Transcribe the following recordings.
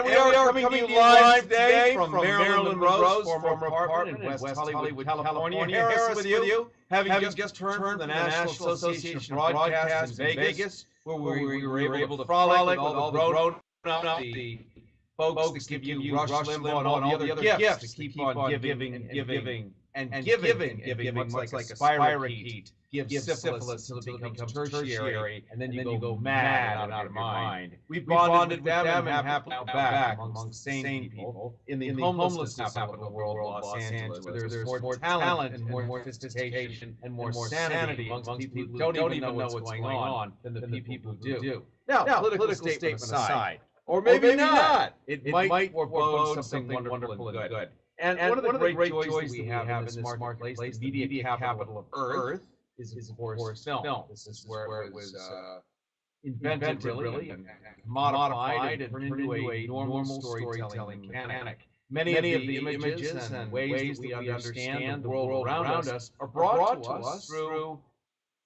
And we are coming to you live today from Marilyn Monroe's former apartment in West Hollywood, California. Harris with you, having just returned from the National Association of Broadcasters in Vegas, where we were able to frolic with all the grown-ups, the folks that give you Rush Limbaugh and all the other gifts to keep on giving, much like a spirochete gives syphilis until it becomes tertiary, and then you go mad and out of your mind. We've bonded with them and have now back amongst sane people in the homelessness capital of the world, Los Angeles, where there's more talent and more sophistication and more sanity amongst people who don't even know what's going on than the people who do. Now, political statement aside, or maybe not, it might forebode something wonderful and good. And one of the great joys we have in this marketplace, the media capital of Earth, is of course film. This is where it was invented really and modified and turned into a normal storytelling mechanic. Many of the images and ways that we understand the world around us are brought to us through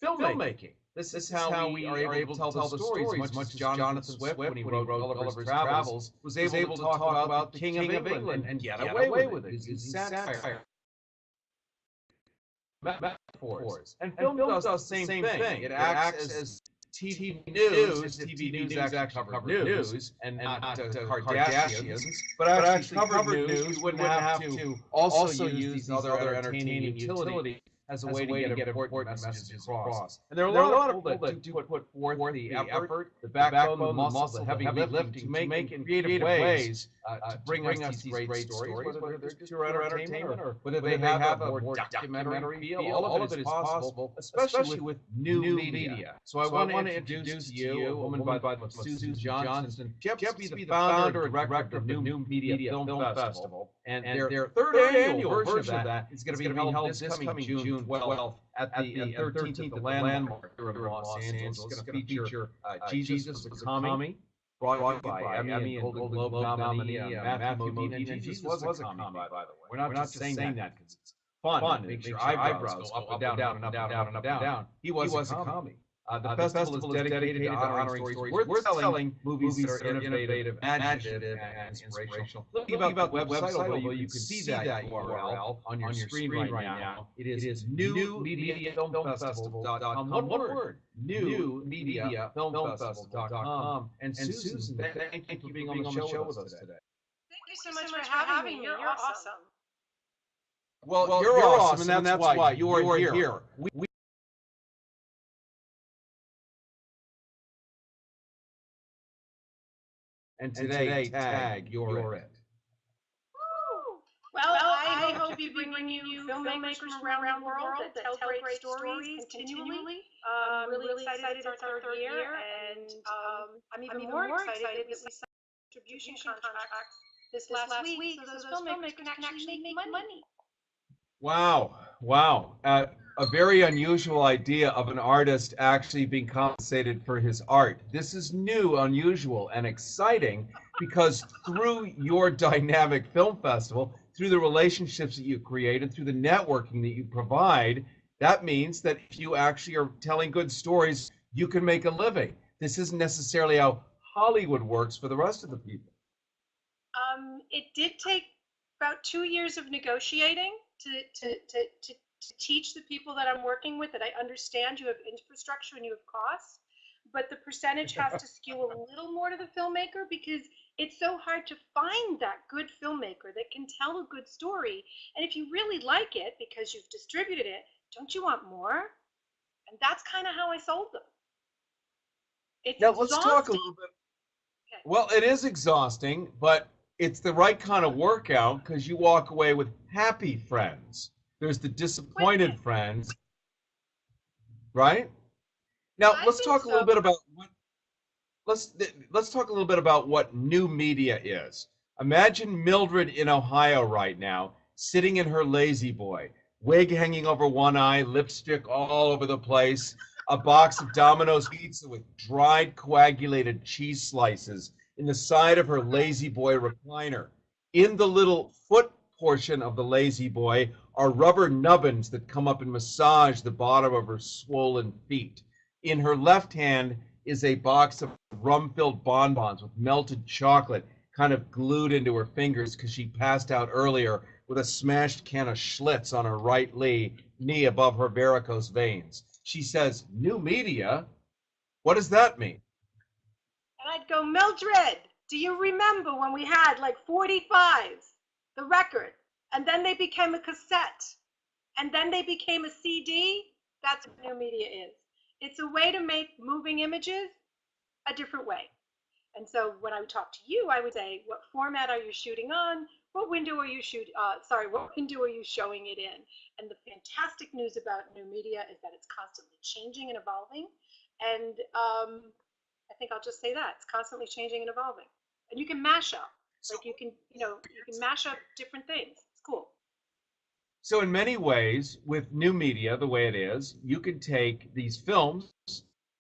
filmmaking. This is how we are able to tell the stories, much as Jonathan Swift, when he wrote Gulliver's Travels, was able to talk about the King of England and get away with it, using satire, metaphors. And film does the same thing. It acts as TV news, if TV news actually covered news, and not Kardashians, but actually covered news, we wouldn't have to also use these other entertaining utilities as a way to get important messages across. And there are a lot of people that do put forth the effort, the backbone, the muscle, the heavy lifting to make in creative ways to bring us these great stories, whether they're just pure entertainment or whether they have a more documentary feel. All of it is possible, especially with new media. So I want to introduce to you a woman by the name of Susan Johnston. She happens to be the founder and director of the New Media Film Festival. And their third annual version of that is going to be held this coming June 12th at the 13th at the Landmark here in Los Angeles. It's going to feature Jesus was a Commie, brought by Emmy and Golden Globe nominee Matthew Modine. Jesus was a commie, by the way. We're not just saying that because it's fun. It makes your eyebrows go up and down and up and down and up and down. He was a commie. The festival is dedicated to honoring stories worth telling, movies that are innovative, imaginative, and inspirational. Think about the website, although you can see that URL on your screen right now. It is newmediafilmfestival.com. One word, newmediafilmfestival.com. And Susan, thank you for being on the show with us today. Thank you so much for having me. You're awesome. Well, you're awesome, and that's why you are here. And today, tag, you're it. Well, I hope to be bringing you filmmakers from around the world that tell great stories continually. I'm really excited it's our third year, and I'm even more excited that we signed a distribution contract this last week so those filmmakers can actually make money. Wow. A very unusual idea of an artist actually being compensated for his art. This is new, unusual, and exciting because through your dynamic film festival, through the relationships that you create and through the networking that you provide, that means that if you actually are telling good stories, you can make a living. This isn't necessarily how Hollywood works for the rest of the people. It did take about 2 years of negotiating to teach the people that I'm working with that I understand you have infrastructure and you have costs, but the percentage has to skew a little more to the filmmaker because it's so hard to find that good filmmaker that can tell a good story. And if you really like it because you've distributed it, don't you want more? And that's kind of how I sold them. It's now let's talk a little bit. Okay. Well, it is exhausting, but it's the right kind of workout because you walk away with happy friends. There's the disappointed friends, right? Now let's talk a little bit about what. Let's talk a little bit about what new media is. Imagine Mildred in Ohio right now, sitting in her lazy boy, wig hanging over one eye, lipstick all over the place, a box of Domino's pizza with dried coagulated cheese slices in the side of her lazy boy recliner. In the little foot portion of the lazy boy are rubber nubbins that come up and massage the bottom of her swollen feet. In her left hand is a box of rum-filled bonbons with melted chocolate kind of glued into her fingers because she passed out earlier with a smashed can of Schlitz on her right knee above her varicose veins. She says, "New media? What does that mean?" And I'd go, "Mildred, do you remember when we had like 45s, the record, and then they became a cassette, and then they became a CD? That's what new media is. It's a way to make moving images a different way." And so when I would talk to you, I would say, "What format are you shooting on? What window are you what window are you showing it in?" And the fantastic news about new media is that it's constantly changing and evolving. And I think I'll just say that it's constantly changing and evolving. And you can mash up, like you can mash up different things. It's cool. So in many ways, with new media, the way it is, you can take these films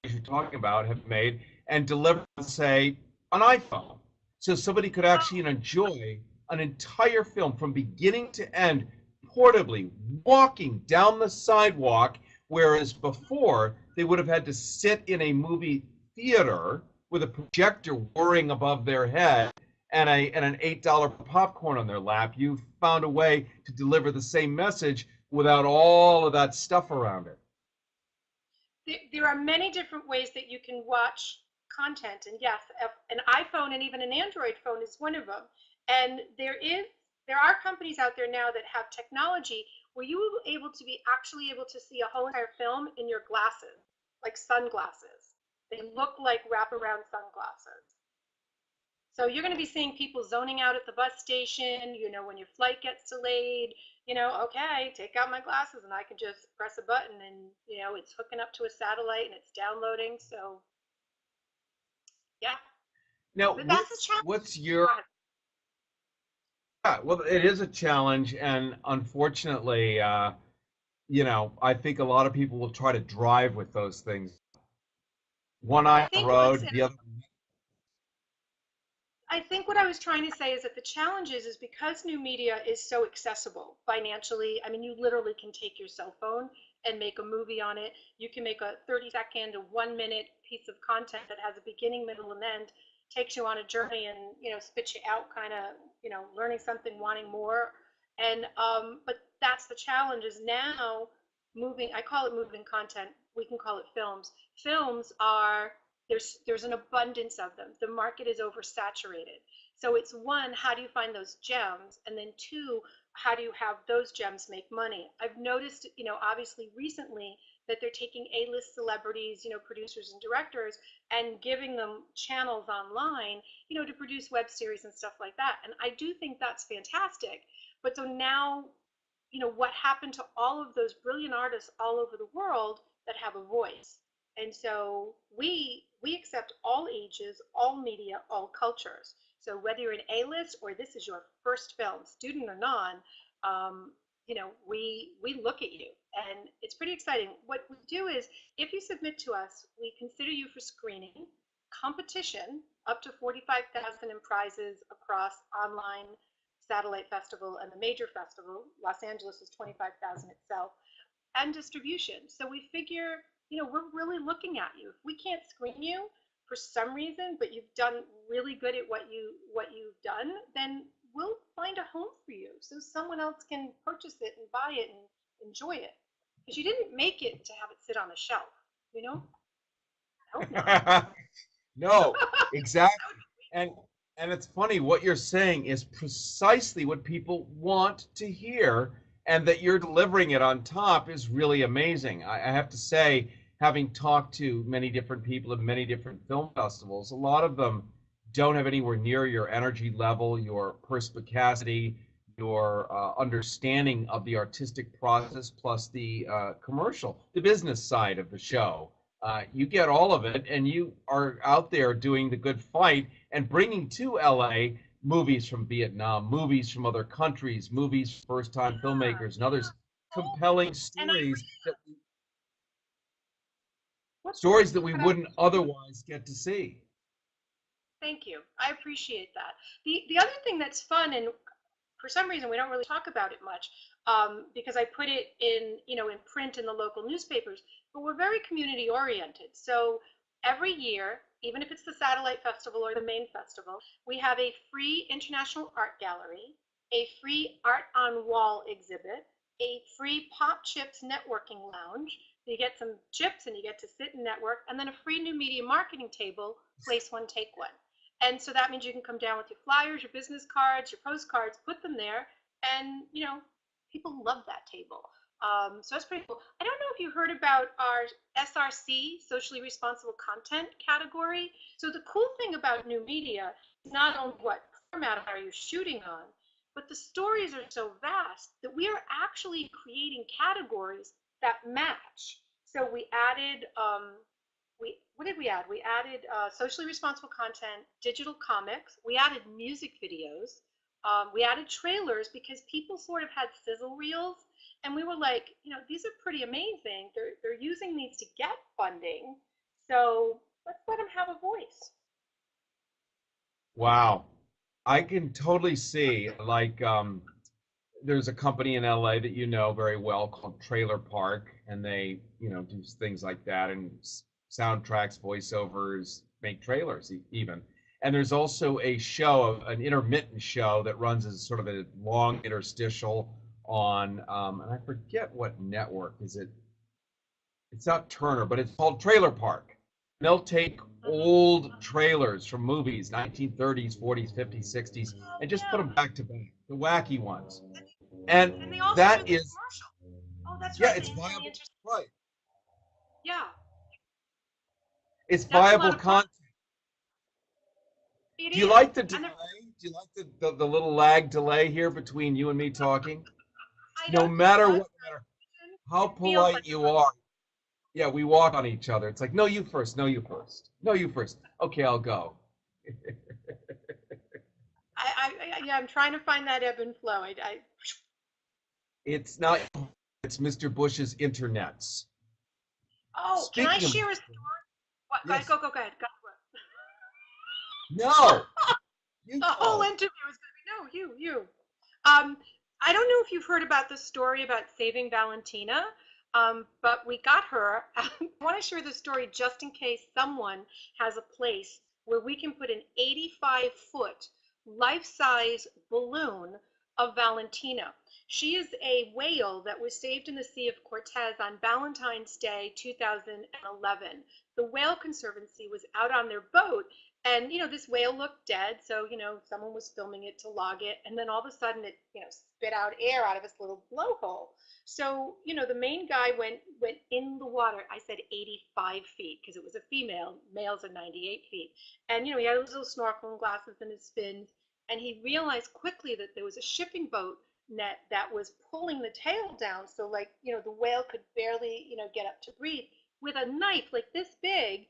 you're talking about have made and deliver, say, an iPhone. So somebody could actually enjoy an entire film from beginning to end portably, walking down the sidewalk, whereas before they would have had to sit in a movie theater with a projector whirring above their head and an $8 popcorn on their lap. You found a way to deliver the same message without all of that stuff around it. There are many different ways that you can watch content, and yes, an iPhone and even an Android phone is one of them. And there are companies out there now that have technology where you will actually able to see a whole entire film in your glasses, like sunglasses. They look like wraparound sunglasses. So you're going to be seeing people zoning out at the bus station, when your flight gets delayed, okay, take out my glasses and I can just press a button and, it's hooking up to a satellite and it's downloading. So, yeah. Now, But that's a challenge. what's your... Yeah, well, it is a challenge, and unfortunately, I think a lot of people will try to drive with those things. One eye on the road, the other... I think what I was trying to say is that the challenge is because new media is so accessible financially. I mean, you literally can take your cell phone and make a movie on it. You can make a 30-second to 1-minute piece of content that has a beginning, middle, and end, takes you on a journey and, spits you out kind of, learning something, wanting more. And, but that's the challenge is now I call it moving content. We can call it films. Films are, there's an abundance of them. The market is oversaturated. So it's one, how do you find those gems? And then two, how do you have those gems make money? I've noticed, obviously recently that they're taking A-list celebrities, producers and directors and giving them channels online, to produce web series and stuff like that. And I do think that's fantastic. But so now, what happened to all of those brilliant artists all over the world that have a voice? And so we accept all ages, all media, all cultures. So whether you're an A-list or this is your first film, student or non, we look at you, and it's pretty exciting. What we do is, if you submit to us, we consider you for screening, competition, up to 45,000 in prizes across online, satellite festival, and the major festival. Los Angeles is 25,000 itself, and distribution. So we figure, we're really looking at you. If we can't screen you for some reason, but you've done really good at what you've done, then we'll find a home for you so someone else can purchase it and buy it and enjoy it. Because you didn't make it to have it sit on a shelf, I hope not. No, exactly. And it's funny, what you're saying is precisely what people want to hear, and that you're delivering it on top is really amazing. I have to say, having talked to many different people at many different film festivals, a lot of them don't have anywhere near your energy level, your perspicacity, your understanding of the artistic process, plus the the business side of the show. You get all of it, and you are out there doing the good fight and bringing to LA movies from Vietnam, movies from other countries, movies from first-time filmmakers, and others, compelling stories that we wouldn't otherwise get to see. Thank you. I appreciate that. The other thing that's fun, and for some reason we don't really talk about it much, because I put it in, in print in the local newspapers, but we're very community oriented. So every year, even if it's the Satellite Festival or the main festival, we have a free International Art Gallery, a free Art on Wall exhibit, a free Pop Chips networking lounge. You get some chips and you get to sit and network, and then a free new media marketing table, place one, take one. And so that means you can come down with your flyers, your business cards, your postcards, put them there, and people love that table. So that's pretty cool. I don't know if you heard about our SRC, Socially Responsible Content category. So the cool thing about new media is not only what format are you shooting on, but the stories are so vast that we are actually creating categories that match. So we added, what did we add? We added socially responsible content, digital comics. We added music videos. We added trailers because people sort of had sizzle reels. And we were like, these are pretty amazing. They're using these to get funding. So let's let them have a voice. Wow. I can totally see, like, there's a company in LA that you know very well called Trailer Park, and they, do things like that, and soundtracks, voiceovers, make trailers even. And there's also a show, an intermittent show that runs as sort of a long interstitial on, and I forget what network is it. It's not Turner, but it's called Trailer Park. And they'll take old trailers from movies, 1930s, 40s, 50s, 60s, and just put them back to back, the wacky ones. And that is, oh, that's yeah, right. it's viable, right? Yeah. It's viable content. Do you like the delay? Do you like the little lag delay here between you and me talking? No matter what, how polite you are. Yeah, we walk on each other. It's like, no, you first. No, you first. No, you first. Okay, I'll go. Yeah, I'm trying to find that ebb and flow. It's not. It's Mr. Bush's internets. Oh, Speaking can I share a story? What? Yes. Go ahead. Go for it. No. The whole interview is going to be, no, you. I don't know if you've heard about the story about saving Valentina, but we got her. I want to share the story just in case someone has a place where we can put an 85-foot life-size balloon of Valentina. She is a whale that was saved in the Sea of Cortez on Valentine's Day 2011. The Whale Conservancy was out on their boat, and this whale looked dead, so someone was filming it to log it, and then all of a sudden it spit out air out of its little blowhole. So the main guy went in the water. I said 85 feet because it was a female. Males are 98 feet, and he had his little snorkeling glasses and his fins, and he realized quickly that there was a shipping boat net that was pulling the tail down, so the whale could barely get up to breathe. With a knife like this big,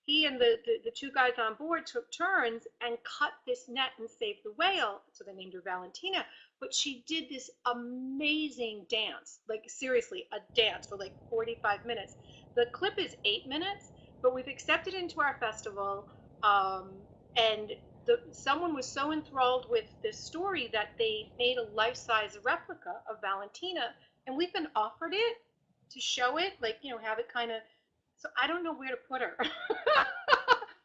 he and the two guys on board took turns and cut this net and saved the whale. So they named her Valentina. But she did this amazing dance, seriously, a dance for 45 minutes. The clip is 8 minutes, but we've accepted it into our festival. And someone was so enthralled with this story that they made a life-size replica of Valentina, and we've been offered it to show it, have it kind of. So I don't know where to put her.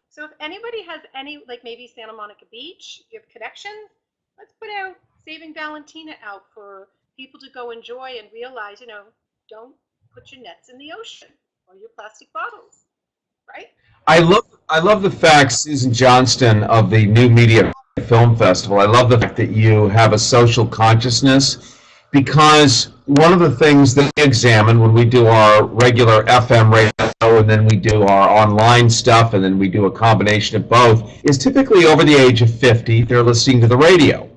So if anybody has any, maybe Santa Monica Beach, you have connections, let's put out Saving Valentina out for people to go enjoy and realize, don't put your nets in the ocean or your plastic bottles, right? I love the fact, Susan Johnston of the New Media Film Festival, I love the fact that you have a social consciousness, because one of the things that we examine when we do our regular FM radio and then we do our online stuff and then we do a combination of both is typically over the age of 50, they're listening to the radio.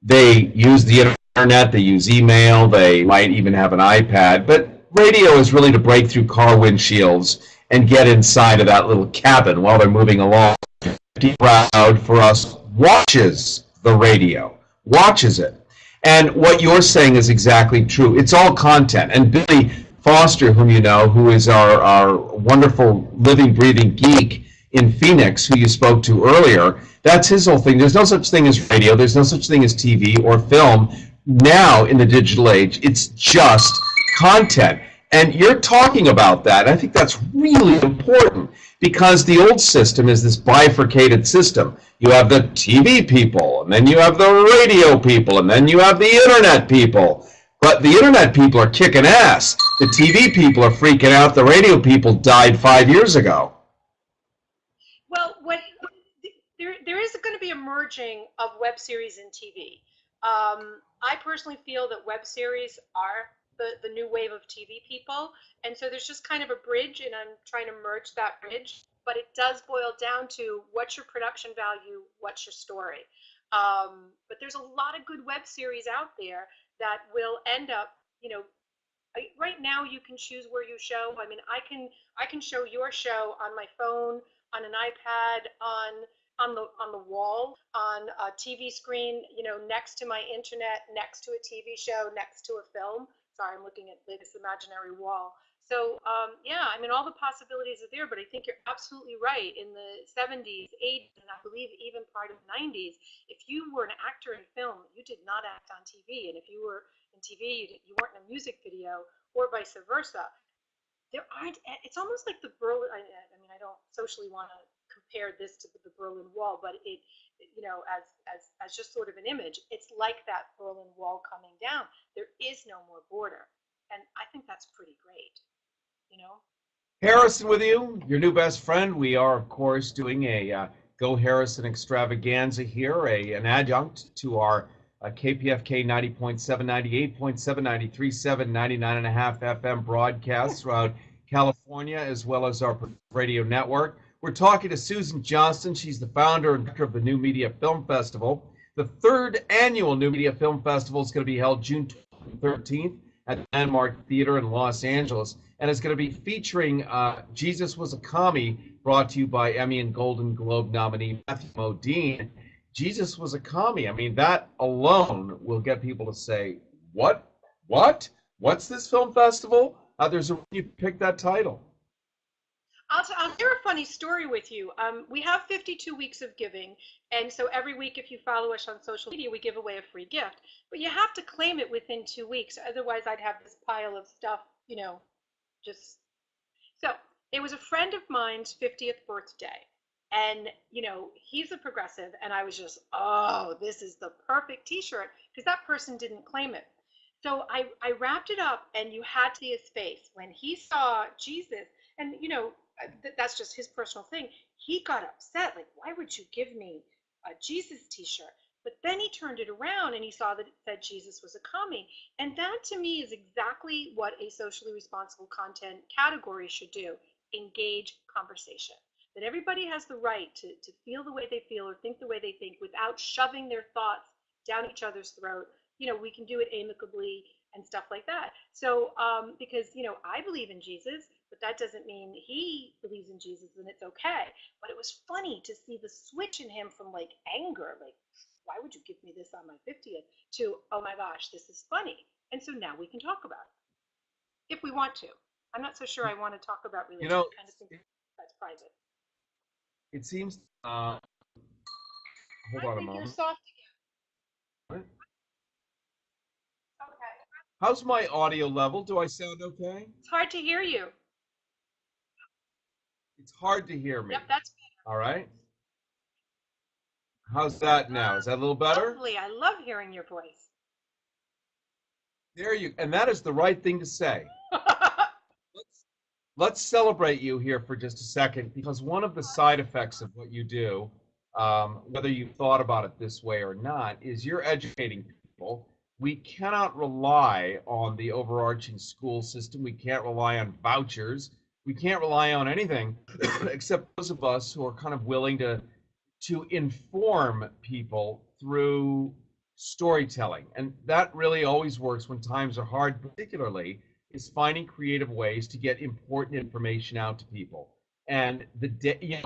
They use the internet, they use email, they might even have an iPad, but radio is really to break through car windshields and get inside of that little cabin while they're moving along. 50 crowd for us watches the radio, watches it. And what you're saying is exactly true. It's all content. And Billy Foster, whom you know, who is our wonderful living, breathing geek in Phoenix, who you spoke to earlier, that's his whole thing. There's no such thing as radio. There's no such thing as TV or film. Now, in the digital age, it's just content. And you're talking about that. I think that's really important because the old system is this bifurcated system. You have the TV people, and then you have the radio people, and then you have the internet people. But the internet people are kicking ass. The TV people are freaking out. The radio people died 5 years ago. Well, there is going to be a merging of web series and TV. I personally feel that web series are the new wave of TV people, and so there's just kind of a bridge, and I'm trying to merge that bridge. But it does boil down to what's your production value, what's your story. But there's a lot of good web series out there that will end up, you know, right now you can choose where you show. I mean, I can show your show on my phone, on an iPad, on the wall, on a TV screen, you know, next to my internet, next to a TV show, next to a film. Sorry, I'm looking at this imaginary wall. So yeah, I mean, all the possibilities are there, but I think you're absolutely right. In the 70s, 80s, and I believe even part of the 90s, if you were an actor in film, you did not act on TV. And if you were in TV, you weren't in a music video, or vice versa. There aren't, it's almost like the Berlin, I mean, I don't socially want to compare this to the Berlin Wall, but it, you know, as just sort of an image, it's like that Berlin Wall coming down. There is no more border. And I think that's pretty great. You know? Harrison with you, your new best friend. We are, of course, doing a Go Harrison extravaganza here, an adjunct to our KPFK 90.7, 98.7, 93.7, 99.5 FM broadcasts throughout California, as well as our radio network. We're talking to Susan Johnston. She's the founder and director of the New Media Film Festival. The third annual New Media Film Festival is going to be held June 13th at the Landmark Theater in Los Angeles. And it's going to be featuring Jesus Was a Commie, brought to you by Emmy and Golden Globe nominee Matthew Modine. Jesus Was a Commie. I mean, that alone will get people to say, what? What's this film festival? There's a reason you picked that title. I'll share a funny story with you. We have 52 weeks of giving, and so every week, if you follow us on social media, we give away a free gift. But you have to claim it within 2 weeks, otherwise I'd have this pile of stuff, you know, just. So it was a friend of mine's 50th birthday, and, you know, he's a progressive, and I was just, oh, this is the perfect T-shirt, because that person didn't claim it. So I wrapped it up, and you had to see his face when he saw Jesus, and, you know, that's just his personal thing. He got upset, like, why would you give me a Jesus T-shirt? But then he turned it around and he saw that it said Jesus was a commie. And that to me is exactly what a socially responsible content category should do: engage conversation. That everybody has the right to feel the way they feel or think the way they think without shoving their thoughts down each other's throat. You know, we can do it amicably and stuff like that. So, because, you know, I believe in Jesus, but that doesn't mean he believes in Jesus and it's okay. But it was funny to see the switch in him from like anger, like, why would you give me this on my 50th, to, oh my gosh, this is funny. And so now we can talk about it if we want to. I'm not so sure I want to talk about religion. You know, I kind of think that's private. It seems, hold on a I think moment. you're soft again. What? Okay. How's my audio level? Do I sound okay? It's hard to hear you. It's hard to hear me. Yep, that's better. All right. How's that now? Is that a little better? Lovely. I love hearing your voice. There you, and that is the right thing to say. Let's celebrate you here for just a second, because one of the side effects of what you do, whether you thought about it this way or not, is you're educating people. We cannot rely on the overarching school system. We can't rely on vouchers. We can't rely on anything except those of us who are kind of willing to inform people through storytelling. And that really always works when times are hard, particularly is finding creative ways to get important information out to people. And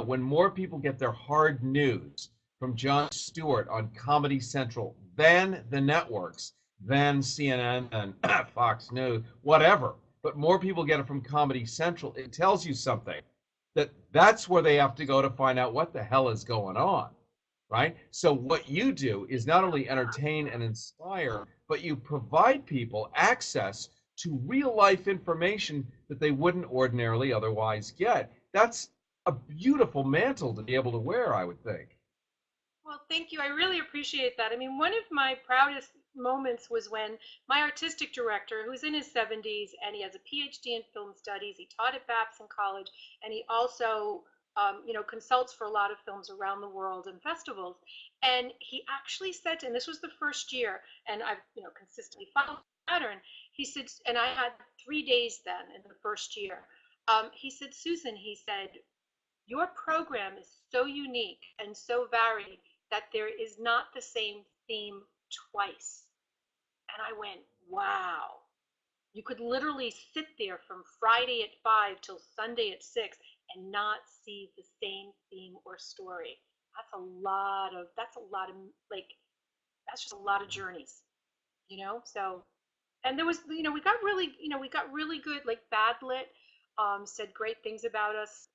when more people get their hard news from Jon Stewart on Comedy Central than the networks, than CNN and Fox News, whatever, but more people get it from Comedy Central, it tells you something, that's where they have to go to find out what the hell is going on, right? So what you do is not only entertain and inspire, but you provide people access to real life information that they wouldn't ordinarily otherwise get. That's a beautiful mantle to be able to wear, I would think. Well, thank you. I really appreciate that. I mean, one of my proudest moments was when my artistic director, who's in his 70s and he has a PhD in film studies, he taught at Babson College, and he also, consults for a lot of films around the world and festivals. And he actually said, and this was the first year, and I've, consistently followed the pattern. He said, and I had 3 days then in the first year. He said, Susan, he said, your program is so unique and so varied that there is not the same theme twice. And I went, wow. You could literally sit there from Friday at 5 till Sunday at 6 and not see the same theme or story. That's a lot of that's just a lot of journeys, So, and there was, we got really good, like Badlit said great things about us.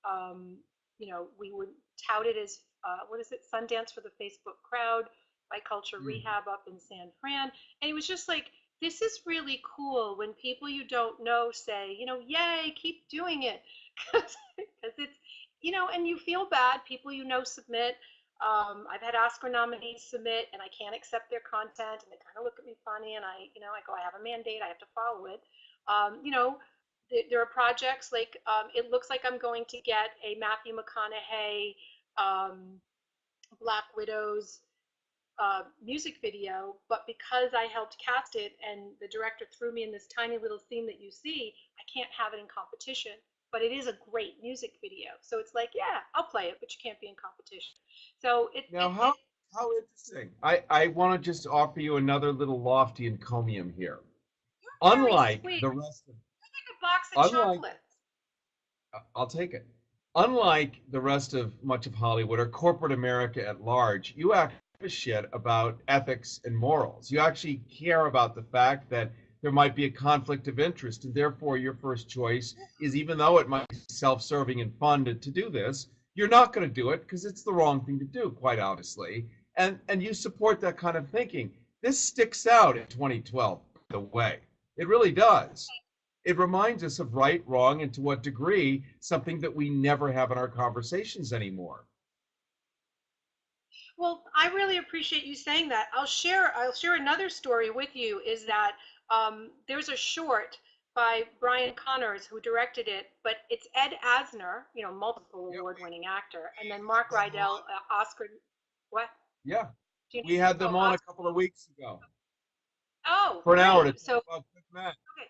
We would tout it as, what is it, Sundance for the Facebook crowd, Biculture Rehab up in San Fran. And it was just like, this is really cool when people you don't know say, yay, keep doing it. Because it's, and you feel bad, people submit. I've had Oscar nominees submit and I can't accept their content and they kind of look at me funny and I go, I have a mandate, I have to follow it. There are projects like, it looks like I'm going to get a Matthew McConaughey Black Widow's music video, but because I helped cast it and the director threw me in this tiny little scene that you see, I can't have it in competition. But it is a great music video. So it's like, yeah, I'll play it, but you can't be in competition. So how interesting. I want to just offer you another little lofty encomium here. Unlike the rest of a box of chocolates. I'll take it. Unlike the rest of much of Hollywood or corporate America at large, you actually give a shit about ethics and morals. You actually care about the fact that there might be a conflict of interest, and therefore your first choice is, even though it might be self-serving and fun to do this, you're not going to do it because it's the wrong thing to do, quite honestly. And you support that kind of thinking. This sticks out in 2012, by the way. It really does. It reminds us of right, wrong, and to what degree, something that we never have in our conversations anymore. Well, I really appreciate you saying that. I'll share another story with you, is that there's a short by Brian Connors who directed it, but it's Ed Asner, multiple award-winning actor, and then Mark Rydell, Oscar. What? Yeah, we had them on a couple of weeks ago. Oh, for an hour to talk about Good Men. Okay.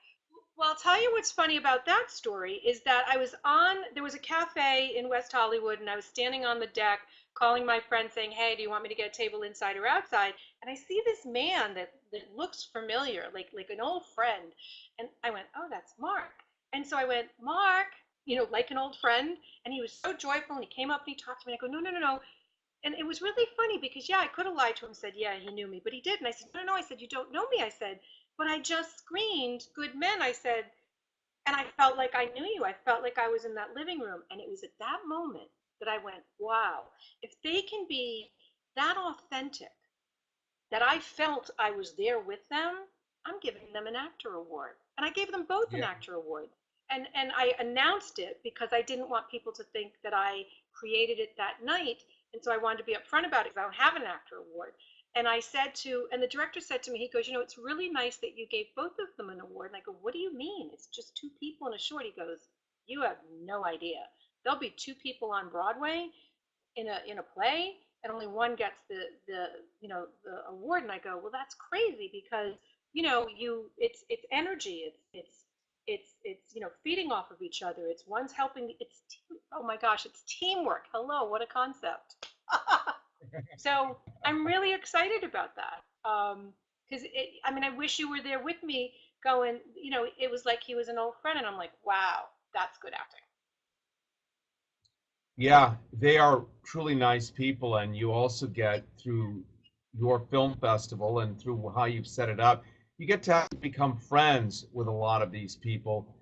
Well, I'll tell you what's funny about that story is that there was a cafe in West Hollywood, and I was standing on the deck calling my friend saying, hey, do you want me to get a table inside or outside? And I see this man that looks familiar, like an old friend. And I went, oh, that's Mark. And so I went, Mark, like an old friend. And he was so joyful, and he came up and he talked to me. And I go, no. And it was really funny because, yeah, I could have lied to him and said, yeah, he knew me, but he didn't. I said, no, I said, you don't know me. I said, but I just screened Good Men. I said, and I felt like I knew you. I felt like I was in that living room. And it was at that moment that I went, wow, if they can be that authentic, that I felt I was there with them, I'm giving them an actor award. And I gave them both an actor award. And I announced it because I didn't want people to think that I created it that night. And so I wanted to be upfront about it because I don't have an actor award. And and the director said to me, he goes, it's really nice that you gave both of them an award. And I go, what do you mean? It's just two people in a short. He goes, you have no idea. There'll be two people on Broadway in a play, and only one gets the award. And I go, well, that's crazy because it's energy. It's feeding off of each other. It's one's helping. Oh my gosh, it's teamwork. Hello, what a concept. So I'm really excited about that because I wish you were there with me going, it was like he was an old friend, and I'm like, wow, that's good acting. Yeah, they are truly nice people, and you also get, through your film festival and through how you've set it up, you get to become friends with a lot of these people,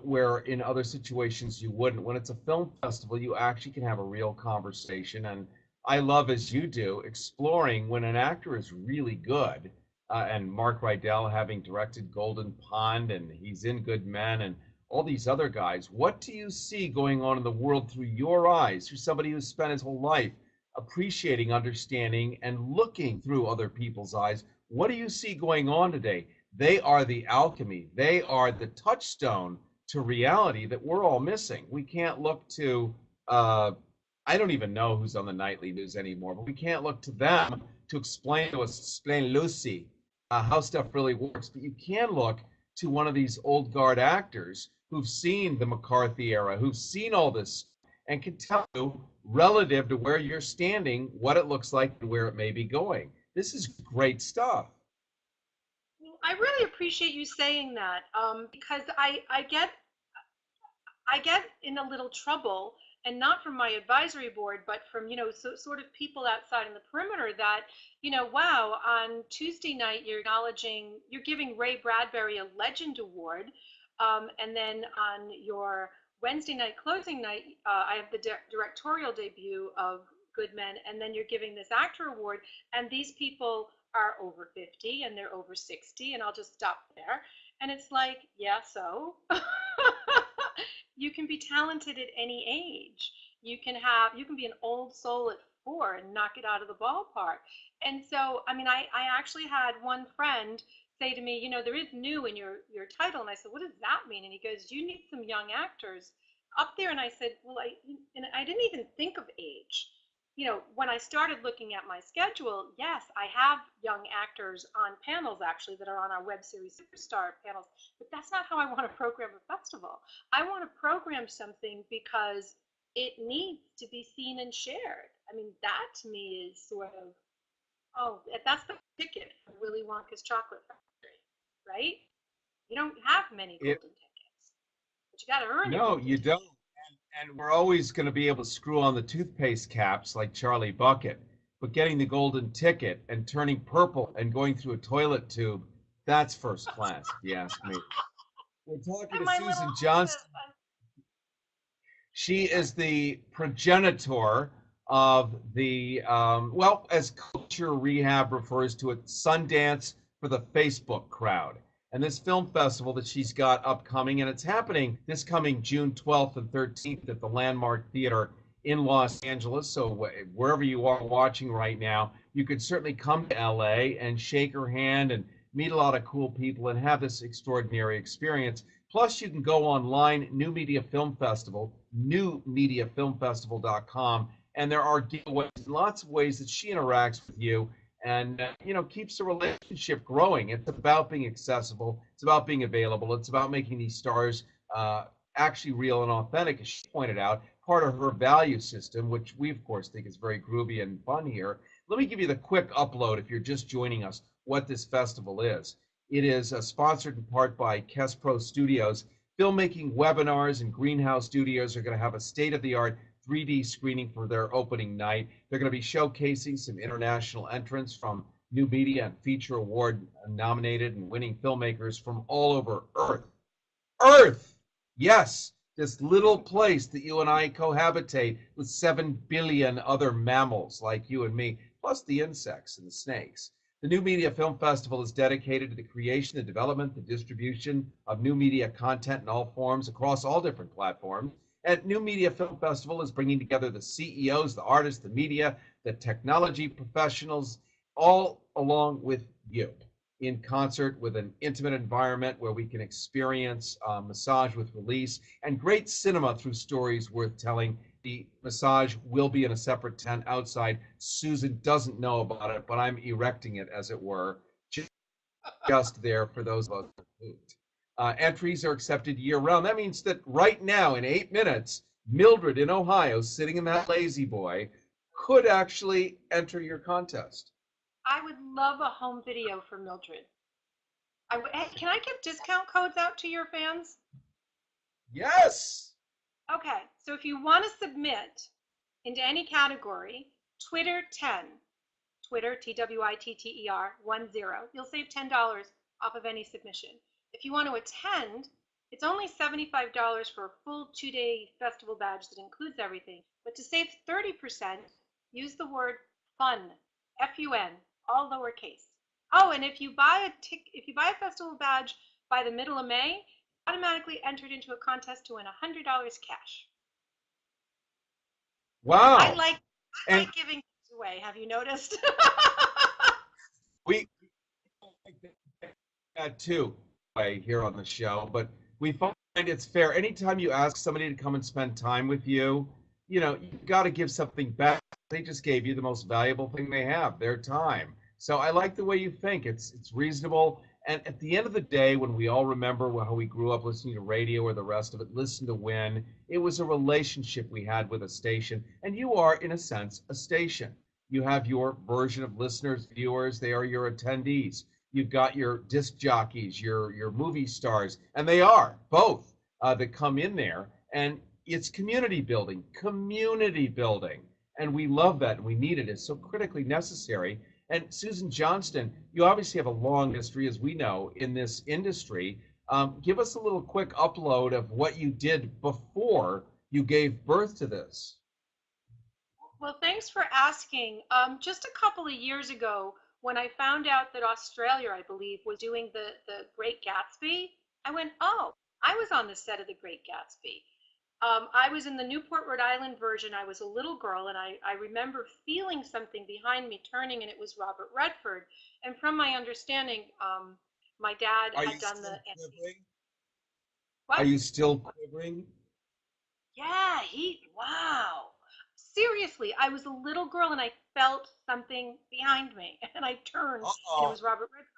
where in other situations you wouldn't. When it's a film festival, you actually can have a real conversation, and I love, as you do, exploring when an actor is really good, and Mark Rydell having directed Golden Pond, and he's in Good Men, and all these other guys. What do you see going on in the world through your eyes, through somebody who's spent his whole life appreciating, understanding, and looking through other people's eyes? What do you see going on today? They are the alchemy. They are the touchstone to reality that we're all missing. We can't look to, I don't even know who's on the nightly news anymore, but we can't look to them to explain to us, explain Lucy, how stuff really works. But you can look to one of these old guard actors who've seen the McCarthy era, who've seen all this, and can tell you, relative to where you're standing, what it looks like and where it may be going. This is great stuff. I really appreciate you saying that, because I get in a little trouble, and not from my advisory board, but from, sort of people outside in the perimeter that, wow, on Tuesday night you're giving Ray Bradbury a Legend Award, and then on your Wednesday night closing night, I have the directorial debut of Good Men, and then you're giving this actor award, and these people are over 50 and they're over 60, and I'll just stop there. And it's like, yeah, so you can be talented at any age. You can be an old soul at 4 and knock it out of the ballpark. And so, I mean, I actually had one friend say to me, there is new in your title. And I said, what does that mean? And he goes, you need some young actors up there. And I said, well, I didn't even think of age. When I started looking at my schedule, yes, I have young actors on panels actually that are on our web series Superstar panels, but that's not how I want to program a festival. I want to program something because it needs to be seen and shared. I mean, that to me is sort of, that's the ticket for Willy Wonka's Chocolate Factory, right? You don't have many golden tickets, but you got to earn it. No, you don't. And we're always going to be able to screw on the toothpaste caps like Charlie Bucket. But getting the golden ticket and turning purple and going through a toilet tube, that's first class, if you ask me. We're talking to Susan Johnston. She is the progenitor of the, as Culture Rehab refers to it, Sundance for the Facebook crowd. And this film festival that she's got upcoming, and it's happening this coming June 12th and 13th at the Landmark Theater in Los Angeles. So wherever you are watching right now, you could certainly come to LA and shake her hand and meet a lot of cool people and have this extraordinary experience. Plus, you can go online, New Media Film Festival, newmediafilmfestival.com, and there are giveaways and lots of ways that she interacts with you and keeps the relationship growing. It's about being accessible. It's about being available. It's about making these stars actually real and authentic, as she pointed out, part of her value system, which we, of course, think is very groovy and fun here. Let me give you the quick upload, if you're just joining us, what this festival is. It is sponsored in part by Kespro Studios. Filmmaking webinars and Greenhouse Studios are going to have a state-of-the-art 3D screening for their opening night. They're going to be showcasing some international entrants from New Media and Feature Award nominated and winning filmmakers from all over Earth. Earth! Yes, this little place that you and I cohabitate with 7 billion other mammals like you and me, plus the insects and the snakes. The New Media Film Festival is dedicated to the creation, the development, the distribution of new media content in all forms across all different platforms. And New Media Film Festival is bringing together the CEOs, the artists, the media, the technology professionals, all along with you, in concert with an intimate environment where we can experience massage with release and great cinema through stories worth telling. The massage will be in a separate tent outside. Susan doesn't know about it, but I'm erecting it, as it were, just there for those of us who moved. Entries are accepted year-round. That means that right now, in 8 minutes, Mildred in Ohio, sitting in that lazy boy, could actually enter your contest. I would love a home video for Mildred. Can I give discount codes out to your fans? Yes. Okay, so if you want to submit into any category, Twitter 10, Twitter, TWITTER 10, you'll save $10 off of any submission. If you want to attend, it's only $75 for a full 2-day festival badge that includes everything. But to save 30%, use the word FUN, F-U-N, all lowercase. Oh, and if you buy a festival badge by the middle of May, automatically entered into a contest to win $100 cash. Wow. I like giving things away. Have you noticed? we that too here on the show, but we find it's fair. Anytime you ask somebody to come and spend time with you, you know, you got to give something back. They just gave you the most valuable thing they have, their time. So I like the way you think. It's reasonable. And at the end of the day, when we all remember how we grew up listening to radio or the rest of it, Listen to Win, it was a relationship we had with a station. And you are, in a sense, a station. You have your version of listeners, viewers. They are your attendees. You've got your disc jockeys, your movie stars, and they are both that come in there. And it's community building, and we love that, and we need it. It's so critically necessary. And Susan Johnston, you obviously have a long history, as we know, in this industry. Give us a little quick upload of what you did before you gave birth to this. Well, thanks for asking. Just a couple of years ago, when I found out that Australia, I believe, was doing the Great Gatsby, I went, oh, I was on the set of the Great Gatsby. I was in the Newport, Rhode Island version. I was a little girl, and I remember feeling something behind me turning, and it was Robert Redford. And from my understanding, my dad had done the... What? Are you still quivering? Yeah, wow. Seriously, I was a little girl, and I felt something behind me, and I turned, and it was Robert Redford.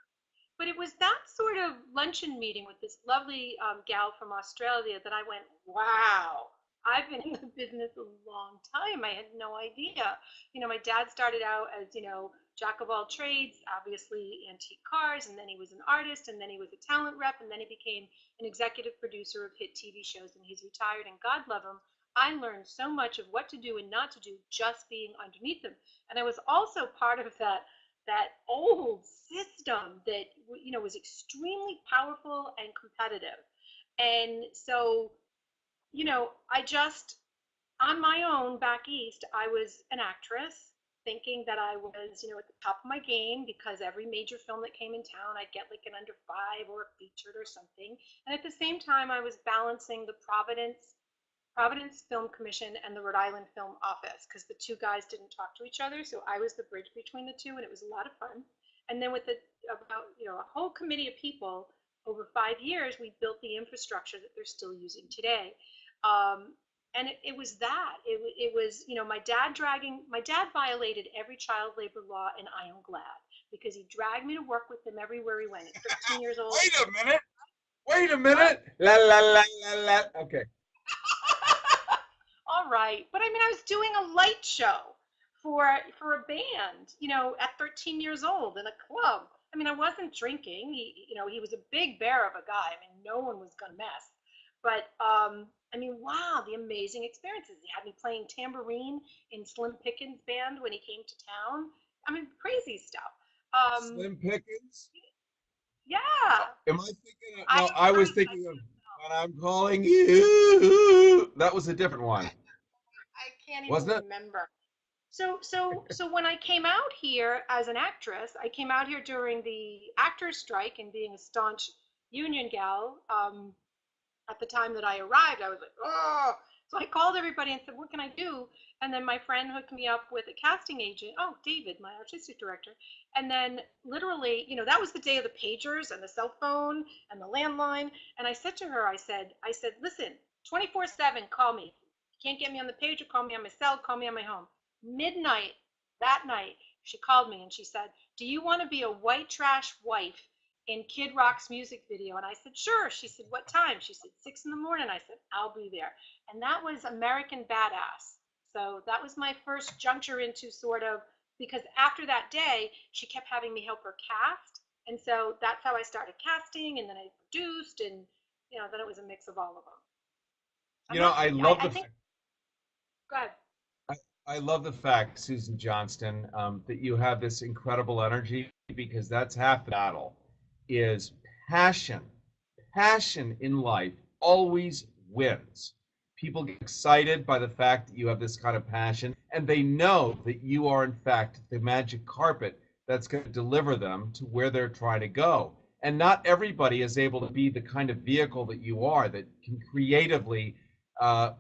But it was that sort of luncheon meeting with this lovely gal from Australia that I went, wow, I've been in the business a long time. I had no idea. You know, my dad started out as, you know, jack of all trades, obviously antique cars, and then he was an artist, and then he was a talent rep, and then he became an executive producer of hit TV shows, and he's retired, and God love him. I learned so much of what to do and not to do just being underneath him. And I was also part of that old system that, you know, was extremely powerful and competitive. And so, you know, I just, on my own back east, I was an actress thinking that I was, you know, at the top of my game, because every major film that came in town, I'd get like an under 5 or a featured or something. And at the same time, I was balancing the Providence Film Commission and the Rhode Island Film Office, because the two guys didn't talk to each other, so I was the bridge between the two, and it was a lot of fun. And then with about, you know, a whole committee of people over 5 years, we built the infrastructure that they're still using today. And it was that. It was, you know, my dad violated every child labor law, and I am glad, because he dragged me to work with him everywhere he went. At 13 years old. Wait a minute. La la la la la. Okay. All right, but I mean, I was doing a light show for a band, you know, at 13 years old in a club. I mean, I wasn't drinking. You know, he was a big bear of a guy. I mean, no one was gonna mess. But I mean, wow, the amazing experiences. He had me playing tambourine in Slim Pickens' band when he came to town. I mean, crazy stuff. Slim Pickens? Yeah. Am I thinking? No, I was thinking of When I'm Calling You. That was a different one. I can't even remember. So when I came out here as an actress, I came out here during the actors' strike, and being a staunch union gal, at the time that I arrived, I was like, oh. So I called everybody and said, what can I do? And then my friend hooked me up with a casting agent. Oh, David, my artistic director. And then literally, you know, that was the day of the pagers and the cell phone and the landline. And I said to her, I said, listen, 24/7, call me. You can't get me on the pager, call me on my cell, call me on my home. Midnight that night, she called me and she said, do you want to be a white trash wife in Kid Rock's music video? And I said, sure. She said, what time? She said, 6 in the morning. I said, I'll be there. And that was American Badass. So that was my first juncture into sort of, because after that day, she kept having me help her cast. And so that's how I started casting, and then I produced, and, you know, then it was a mix of all of them. You know, I love the fact. Go ahead. I love the fact, Susan Johnston, that you have this incredible energy, because that's half the battle, is passion. Passion in life always wins. People get excited by the fact that you have this kind of passion, and they know that you are, in fact, the magic carpet that's going to deliver them to where they're trying to go. And not everybody is able to be the kind of vehicle that you are that can creatively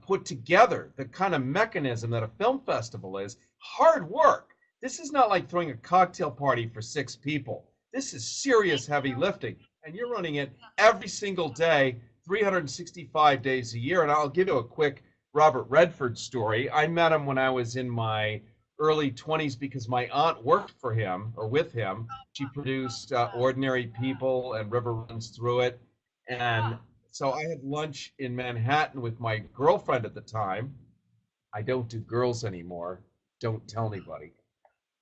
put together the kind of mechanism that a film festival is. Hard work. This is not like throwing a cocktail party for 6 people. This is serious heavy lifting. And you're running it every single day, 365 days a year. And I'll give you a quick Robert Redford story. I met him when I was in my early 20s because my aunt worked for him or with him. She produced Ordinary People and River Runs Through It. And so I had lunch in Manhattan with my girlfriend at the time. I don't do girls anymore. Don't tell anybody.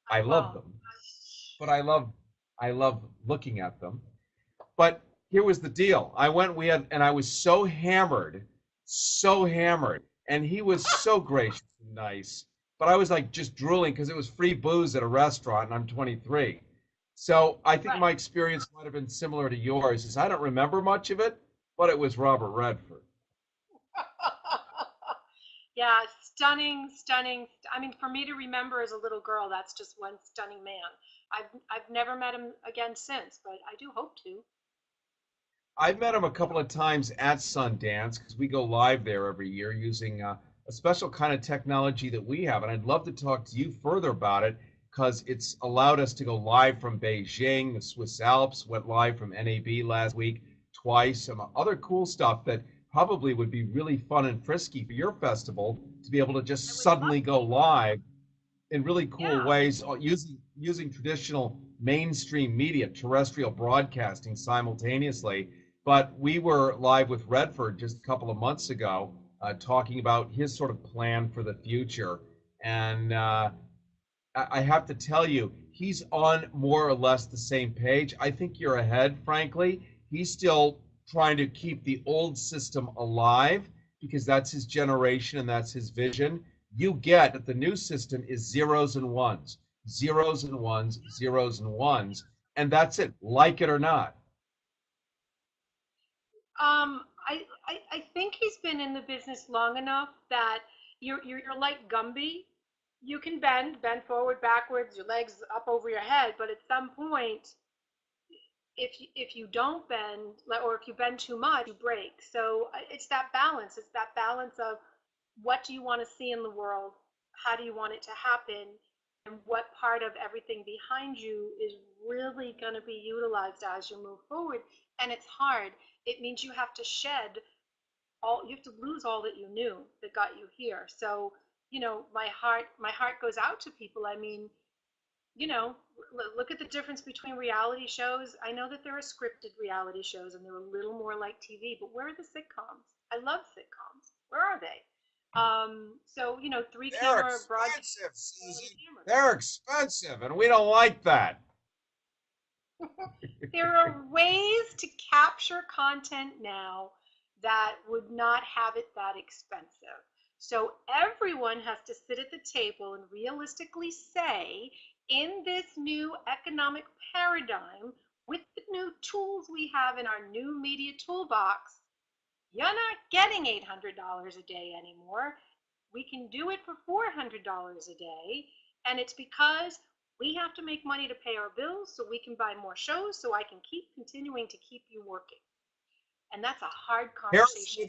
I love them, but I love looking at them. But here was the deal. I was so hammered, and he was so gracious and nice. But I was like just drooling because it was free booze at a restaurant, and I'm 23. So I think my experience might have been similar to yours. Is I don't remember much of it, but it was Robert Redford. Yeah, stunning. I mean, for me to remember as a little girl, that's just one stunning man. I've never met him again since, but I do hope to. I've met him a couple of times at Sundance because we go live there every year using a special kind of technology that we have. And I'd love to talk to you further about it because it's allowed us to go live from Beijing. The Swiss Alps went live from NAB last week twice. Some other cool stuff that probably would be really fun and frisky for your festival to be able to just suddenly go live in really cool ways using traditional mainstream media, terrestrial broadcasting simultaneously. But we were live with Redford just a couple of months ago talking about his sort of plan for the future. And I have to tell you, he's on more or less the same page. I think you're ahead, frankly. He's still trying to keep the old system alive because that's his generation and that's his vision. You get that the new system is zeros and ones, zeros and ones, zeros and ones, and that's it, like it or not. I think he's been in the business long enough that you're like Gumby. You can bend forward, backwards, your legs up over your head, but at some point, if you don't bend, or if you bend too much, you break. So it's that balance. It's that balance of what do you want to see in the world? How do you want it to happen? And what part of everything behind you is really going to be utilized as you move forward? And it's hard. It means you have to shed you have to lose all that you knew that got you here. So, my heart goes out to people. I mean, look at the difference between reality shows. I know that there are scripted reality shows and they're a little more like TV, but where are the sitcoms? I love sitcoms. Where are they? So, 3-camera broadcast. They're expensive, and we don't like that. There are ways to capture content now that would not have it that expensive. So everyone has to sit at the table and realistically say, in this new economic paradigm, with the new tools we have in our new media toolbox, you're not getting $800 a day anymore. We can do it for $400 a day, and it's because we have to make money to pay our bills so we can buy more shows so I can keep continuing to keep you working. And that's a hard conversation.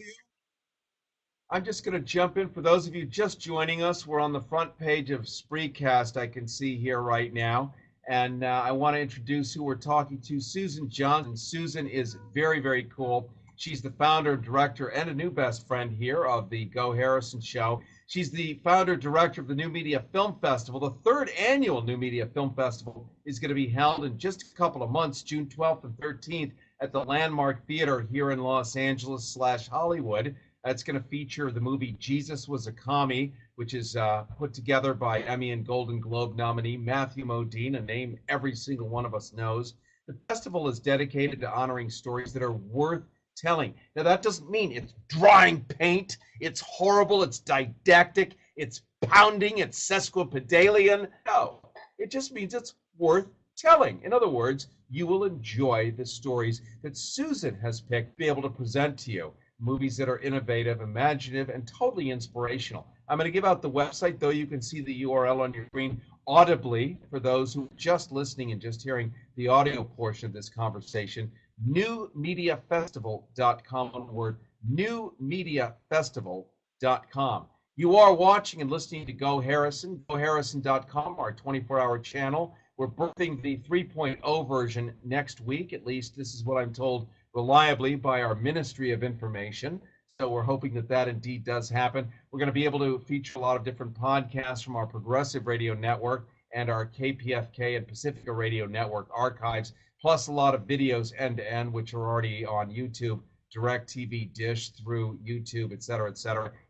I'm just going to jump in. For those of you just joining us, we're on the front page of Spreecast, I can see here right now. And I want to introduce who we're talking to, Susan Johnston. Susan is very, very cool. She's the founder, director, and a new best friend here of the Go Harrison Show. She's the founder, director of the New Media Film Festival. The 3rd annual New Media Film Festival is going to be held in just a couple of months, June 12th and 13th, at the Landmark Theater here in Los Angeles / Hollywood. It's going to feature the movie Jesus Was a Commie, which is put together by Emmy and Golden Globe nominee Matthew Modine, a name every single one of us knows. The festival is dedicated to honoring stories that are worth telling. Now, that doesn't mean it's drawing paint, it's horrible, it's didactic, it's pounding, it's sesquipedalian. No, it just means it's worth telling. In other words, you will enjoy the stories that Susan has picked to be able to present to you. Movies that are innovative, imaginative, and totally inspirational. I'm going to give out the website, though you can see the URL on your screen. audibly, for those who are just listening and just hearing the audio portion of this conversation, newmediafestival.com, one word, newmediafestival.com. You are watching and listening to Go Harrison, goharrison.com, our 24-hour channel. We're birthing the 3.0 version next week. At least this is what I'm told reliably by our Ministry of Information. So we're hoping that that indeed does happen. We're going to be able to feature a lot of different podcasts from our Progressive Radio Network and our KPFK and Pacifica Radio Network archives, plus a lot of videos end-to-end, which are already on YouTube, DirecTV, Dish, through YouTube, et cetera,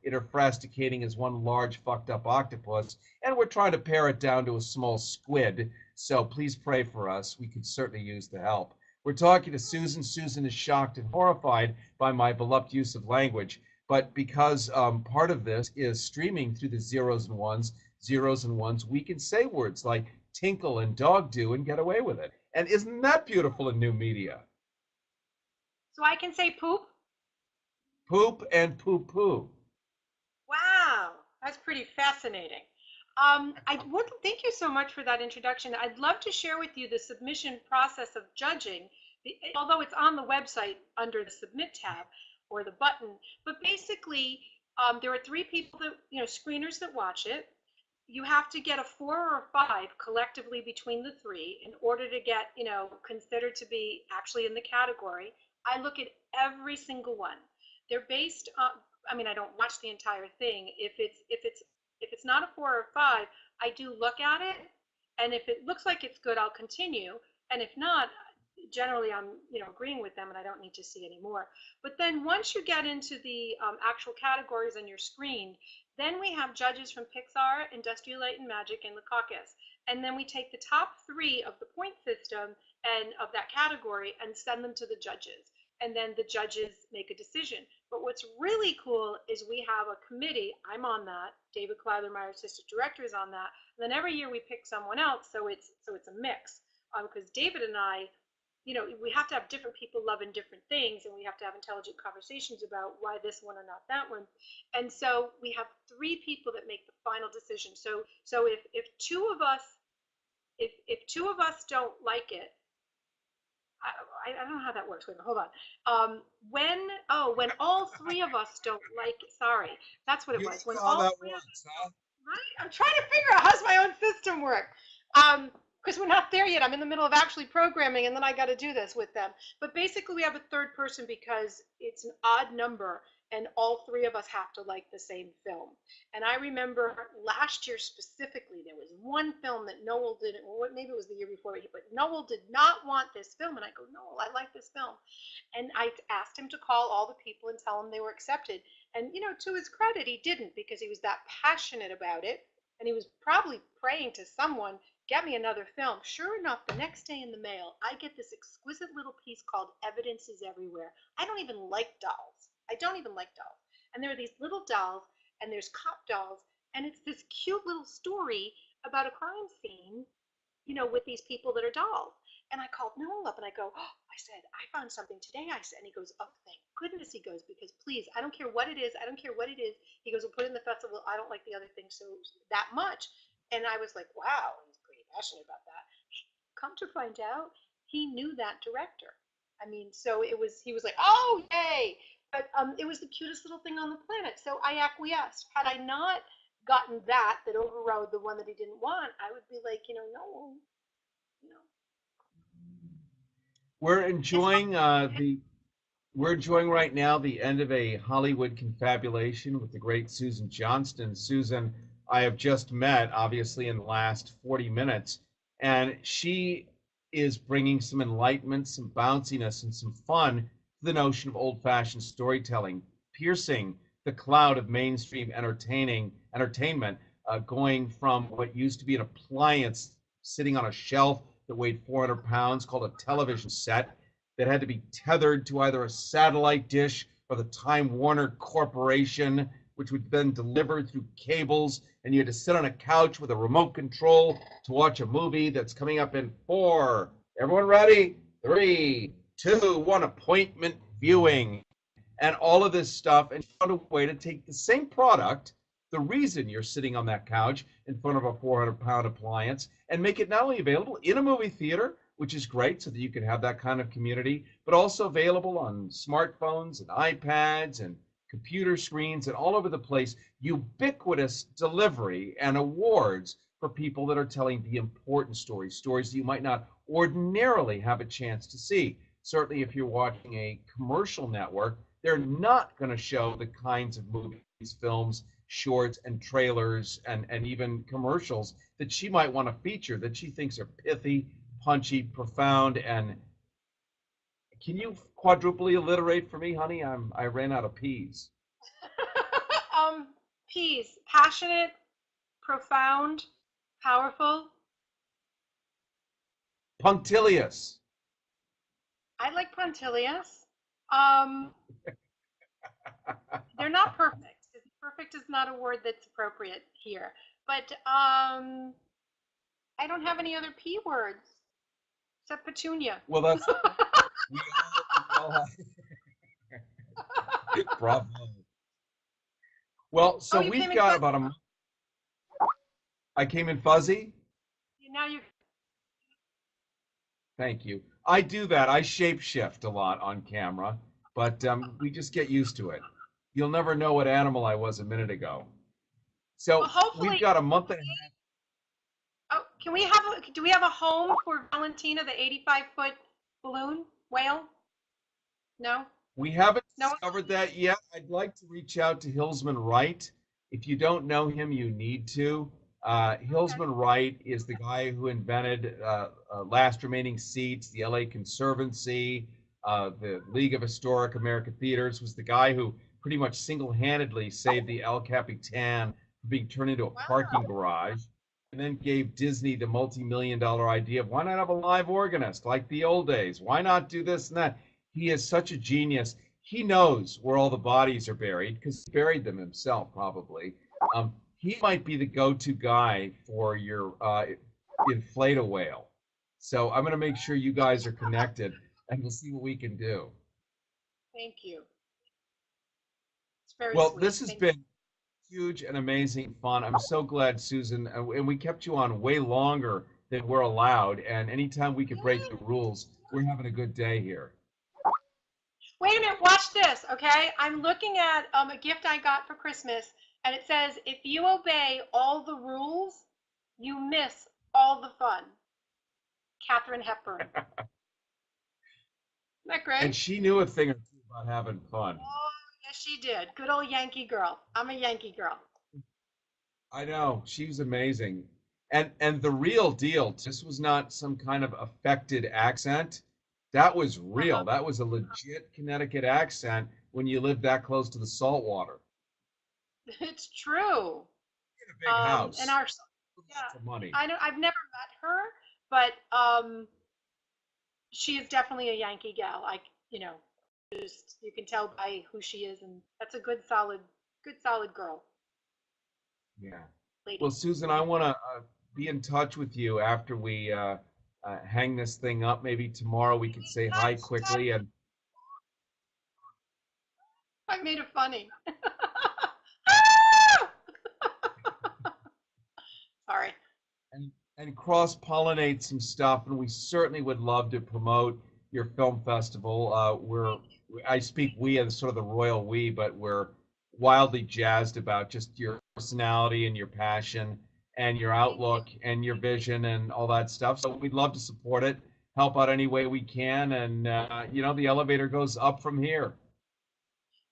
interfrasticating as one large fucked up octopus, and we're trying to pare it down to a small squid. So please pray for us. We could certainly use the help. We're talking to Susan. Susan is shocked and horrified by my beloved use of language, but because part of this is streaming through the zeros and ones, we can say words like tinkle and dog do and get away with it. And isn't that beautiful in new media? So I can say poop? Poop and poo-poo. Wow, that's pretty fascinating. Thank you so much for that introduction. I'd love to share with you the submission process of judging, although it's on the website under the Submit tab or the button. But basically, there are 3 people that, screeners that watch it. You have to get a 4 or a 5 collectively between the 3 in order to get, considered to be actually in the category. I look at every single one. They're based on, I don't watch the entire thing. If it's not a 4 or 5, I do look at it, and if it looks like it's good, I'll continue. And if not, generally I'm agreeing with them, and I don't need to see any more. But then once you get into the actual categories on your screen, then we have judges from Pixar, Industrial Light and Magic, and the Caucus. And then we take the top 3 of the point system and of that category and send them to the judges. And then the judges make a decision. But what's really cool is we have a committee. I'm on that. David Kleidermeyer, assistant director, is on that. And then every year we pick someone else, so it's a mix. Because David and I, we have to have different people loving different things, and we have to have intelligent conversations about why this one or not that one. And so we have 3 people that make the final decision. So if 2 of us don't like it, I don't know how that works. Wait, hold on. When all 3 of us don't like it, sorry, that's what it was. When all that works, huh? Right? I'm trying to figure out how's my own system work. Because we're not there yet. I'm in the middle of actually programming, and then I got to do this with them. But basically, we have a 3rd person because it's an odd number, and all 3 of us have to like the same film. And I remember last year specifically, there was one film that Noel didn't, or maybe it was the year before, but Noel did not want this film. And I go, Noel, I like this film. And I asked him to call all the people and tell them they were accepted. And, to his credit, he didn't, because he was that passionate about it. And he was probably praying to someone, get me another film. Sure enough, the next day in the mail, I get this exquisite little piece called Evidence is Everywhere. I don't even like dolls. I don't even like dolls. And there are these little dolls, and there's cop dolls, and it's this cute little story about a crime scene, with these people that are dolls. And I called Noel up, and I go, I said, I found something today, I said. And he goes, oh, thank goodness. He goes, because please, I don't care what it is. I don't care what it is. He goes, we'll put it in the festival. I don't like the other thing so that much. And I was like, wow, he's pretty passionate about that. Come to find out, he knew that director. So he was like, oh, yay. But it was the cutest little thing on the planet. So I acquiesced. Had I not gotten that overrode the one that he didn't want, I would be like, no. We're enjoying right now the end of a Hollywood confabulation with the great Susan Johnston. Susan, I have just met, obviously, in the last 40 minutes, and she is bringing some enlightenment, some bounciness, and some fun to the notion of old-fashioned storytelling, piercing the cloud of mainstream entertainment, going from what used to be an appliance sitting on a shelf that weighed 400 pounds called a television set that had to be tethered to either a satellite dish or the Time Warner Corporation, which would then deliver through cables, and you had to sit on a couch with a remote control to watch a movie that's coming up in 4. Everyone ready? 3, 2, 1, appointment viewing. And all of this stuff, and found a way to take the same product the reason you're sitting on that couch in front of a 400-pound appliance, and make it not only available in a movie theater, which is great so that you can have that kind of community, but also available on smartphones and iPads and computer screens and all over the place. Ubiquitous delivery and awards for people that are telling the important stories, stories that you might not ordinarily have a chance to see. Certainly if you're watching a commercial network, they're not going to show the kinds of movies, films, shorts, and trailers, and even commercials that she might want to feature, that she thinks are pithy, punchy, profound. And can you quadruply alliterate for me, honey? I ran out of P's. P's: passionate, profound, powerful. Punctilious. I like punctilious. They're not perfect. Perfect is not a word that's appropriate here. But I don't have any other P words except petunia. Well, that's we all have. Bravo. Well, so we've got about a month. I came in fuzzy? Now you. Thank you. I do that. I shapeshift a lot on camera, but we just get used to it. You'll never know what animal I was a minute ago. So well, we've got a month and a half. Oh, do we have a home for Valentina, the 85-foot balloon whale? No? We haven't discovered that yet. I'd like to reach out to Hilsman Wright. If you don't know him, you need to. Hilsman Wright is the guy who invented Last Remaining Seats, the LA Conservancy, the League of Historic American Theaters, was the guy who pretty much single-handedly saved the El Capitan from being turned into a parking garage, and then gave Disney the multi-million-dollar idea of why not have a live organist like the old days? Why not do this and that? He is such a genius. He knows where all the bodies are buried because he buried them himself, probably. He might be the go-to guy for your inflate a whale. So I'm going to make sure you guys are connected, and we'll see what we can do. Thank you. It's very well, sweet. This has been huge and amazing fun. I'm so glad, Susan, and we kept you on way longer than we're allowed. And anytime we could break the rules, we're having a good day here. Wait a minute, watch this, okay? I'm looking at a gift I got for Christmas, and it says, if you obey all the rules, you miss all the fun. Katharine Hepburn. Isn't that great? And she knew a thing or two about having fun. Oh, yes, she did. Good old Yankee girl. I'm a Yankee girl. I know. She was amazing. And the real deal, this was not some kind of affected accent. That was real. That was a legit Connecticut accent when you lived that close to the salt water. It's true. In a big house. And our, yeah, money. I've never met her, but she is definitely a Yankee gal. Like, you know, just you can tell by who she is, and that's a good solid girl. Yeah. Lady. Well, Susan, I want to be in touch with you after we hang this thing up. Maybe tomorrow we could say hi quickly. And I made it funny. Sorry. And cross-pollinate some stuff, and we certainly would love to promote your film festival. I speak we as sort of the royal we, but we're wildly jazzed about just your personality and your passion and your outlook and your vision and all that stuff. So we'd love to support it, help out any way we can, and you know, the elevator goes up from here.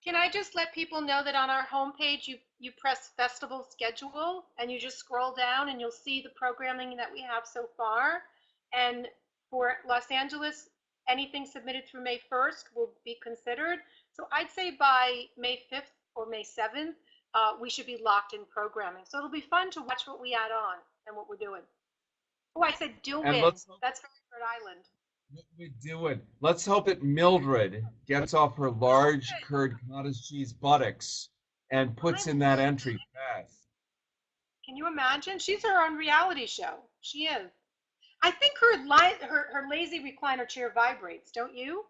Can I just let people know that on our homepage, you press festival schedule and you just scroll down and you'll see the programming that we have so far. And for Los Angeles, anything submitted through May 1st will be considered. So I'd say by May 5th or May 7th, we should be locked in programming. So it'll be fun to watch what we add on and what we're doing. Oh, I said doing. That's Rhode Island. What we're doing. Let's hope that Mildred gets off her large curd cottage cheese buttocks and puts in that entry fast. Can you imagine? She's her own reality show. She is. I think her lazy recliner chair vibrates, don't you?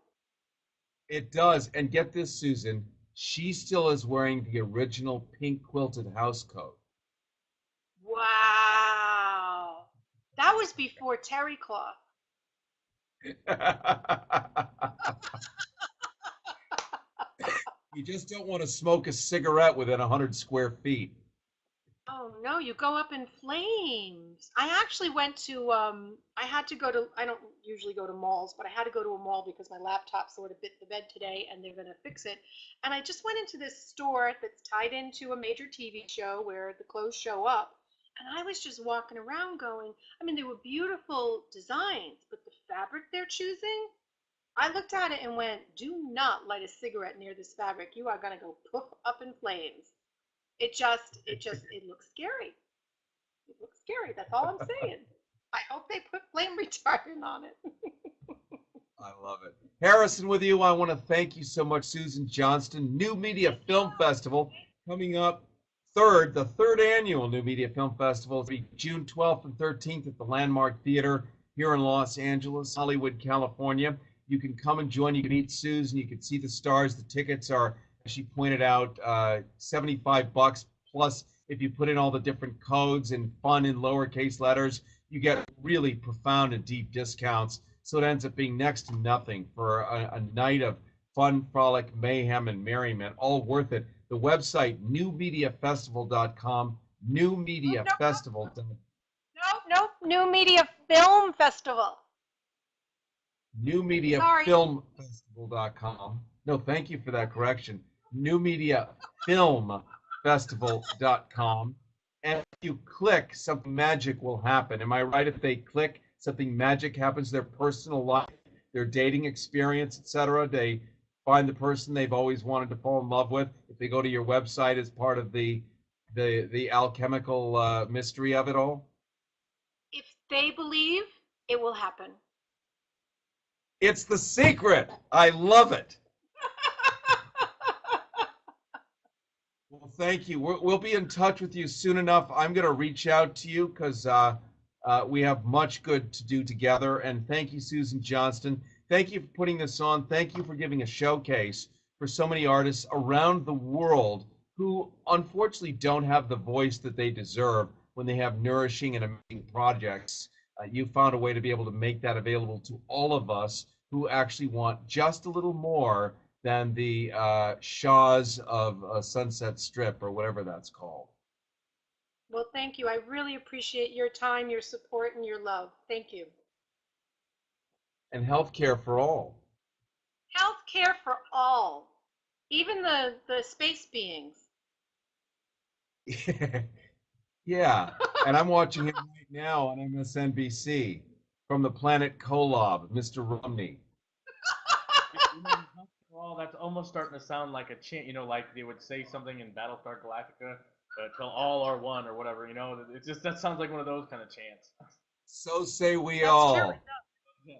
It does. And get this, Susan. she still is wearing the original pink quilted house coat. Wow. That was before terry cloth. You just don't want to smoke a cigarette within 100 square feet. Oh no, you go up in flames. I actually went to I had to go to, I don't usually go to malls, but I had to go to a mall because my laptop sort of bit the bed today and they're going to fix it. And I just went into this store that's tied into a major TV show where the clothes show up. And I was just walking around going, I mean, they were beautiful designs, but the fabric they're choosing, I looked at it and went, do not light a cigarette near this fabric. You are going to go poof up in flames. It looks scary. It looks scary. That's all I'm saying. I hope they put flame retardant on it. I love it. Harrison, with you, I want to thank you so much, Susan Johnston. New Media Film Festival coming up the third annual New Media Film Festival. It'll be June 12th and 13th at the Landmark Theater here in Los Angeles, Hollywood, California. You can come and join. You can meet Susan. You can see the stars. The tickets are, as she pointed out, $75 plus. If you put in all the different codes and fun in lowercase letters, you get really profound and deep discounts. So it ends up being next to nothing for a night of fun, frolic, mayhem, and merriment. All worth it. The website, newmediafestival.com, newmediafestival.com. Nope. New Media Film Festival. newmediafilmfestival.com. No, thank you for that correction. newmediafilmfestival.com. And if you click, something magic will happen. Am I right? If they click, something magic happens, their personal life, their dating experience, etc. They find the person they've always wanted to fall in love with. If they go to your website as part of the alchemical mystery of it all. If they believe, it will happen. It's the secret. I love it. Well, thank you. We'll be in touch with you soon enough. I'm going to reach out to you because we have much good to do together. And thank you, Susan Johnston. Thank you for putting this on. Thank you for giving a showcase for so many artists around the world who unfortunately don't have the voice that they deserve when they have nourishing and amazing projects. You found a way to be able to make that available to all of us who actually want just a little more than the Shaws of Sunset Strip or whatever that's called. Well, thank you. I really appreciate your time, your support, and your love. Thank you. And healthcare for all. Healthcare for all, even the space beings. Yeah, and I'm watching it right now on MSNBC from the planet Kolob, Mr. Romney. Well, that's almost starting to sound like a chant, you know, like they would say something in Battlestar Galactica, till all are one or whatever, you know. It just, that sounds like one of those kind of chants. So say we That's all. true. Yeah.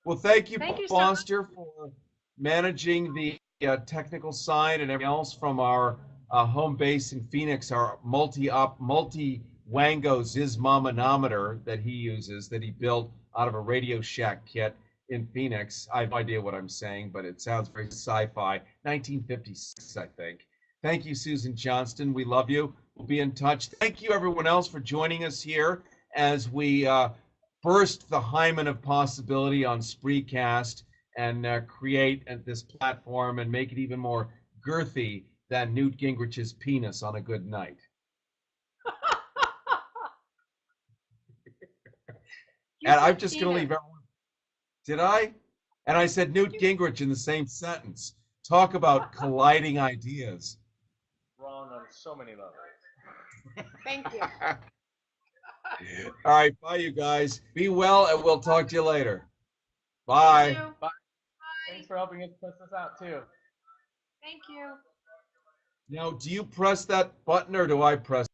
Well, thank you, Thank you, Foster, for managing the technical side and everything else from our home base in Phoenix, our multi-wango Zizmomanometer that he uses, that he built out of a Radio Shack kit in Phoenix. I have no idea what I'm saying, but it sounds very sci-fi. 1956, I think. Thank you, Susan Johnston. We love you. We'll be in touch. Thank you, everyone else, for joining us here as we burst the hymen of possibility on Spreecast and create this platform and make it even more girthy than Newt Gingrich's penis on a good night. And I'm just going to leave everyone. Did I? And I said Newt Gingrich in the same sentence. Talk about colliding ideas. Wrong on so many levels. Thank you. All right, bye, you guys. Be well, and we'll talk to you later. Bye. Thank you. Bye. Thanks for helping us test this out, too. Thank you. Now, do you press that button, or do I press?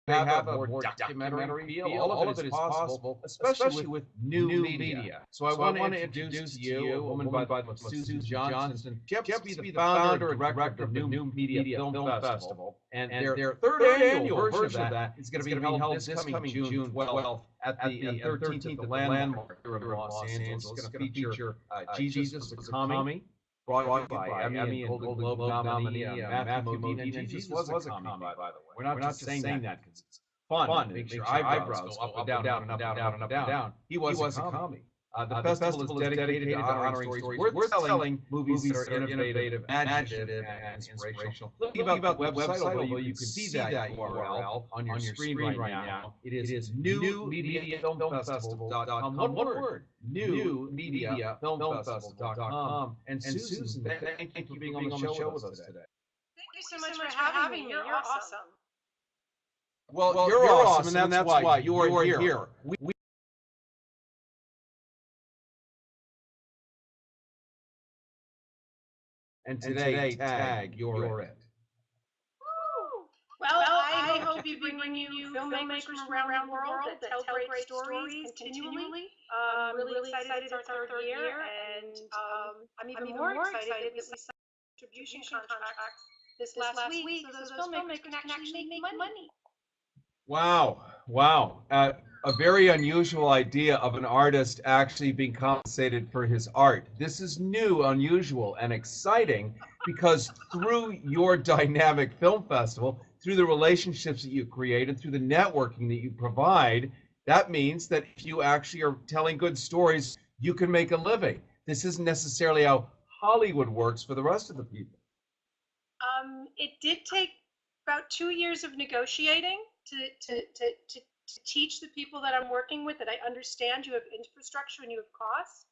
Have a more documentary feel. All of it is possible, especially with new media. So I want to introduce to you a woman by the name of Susan Johnston. She happens to be the founder and director of the New Media Film Festival, And their third annual version of that is going to be held this coming June 12th at the 13th at the Landmark here in Los Angeles. It's going to feature Jesus was a Commie, brought by Emmy and Golden Globe nominee Matthew Modine. And Jesus was a commie, by the way. We're not just saying that because it's fun. It makes your eyebrows go up and down and up and down and up and down. He was a commie. The festival is dedicated to honoring stories worth telling, movies that are innovative, imaginative, and inspirational. Look about the website, although you can see that URL on your screen right now. It is newmediafilmfestival.com. One word, newmediafilmfestival.com. And Susan, thank you for being on the show with us today. Thank you so much for having me. You're awesome. Well, you're awesome, and that's why you are here. And today, tag, you're it. Well, I hope to be bringing you filmmakers from around the world that tell great stories continually. I'm really excited it's our third year, and I'm even more excited that we signed a distribution contract this last week, so those filmmakers can actually make money. Wow. A very unusual idea of an artist actually being compensated for his art. This is new, unusual, and exciting because through your dynamic film festival, through the relationships that you create and through the networking that you provide, that means that if you actually are telling good stories, you can make a living. This isn't necessarily how Hollywood works for the rest of the people. It did take about 2 years of negotiating to teach the people that I'm working with that I understand you have infrastructure and you have costs,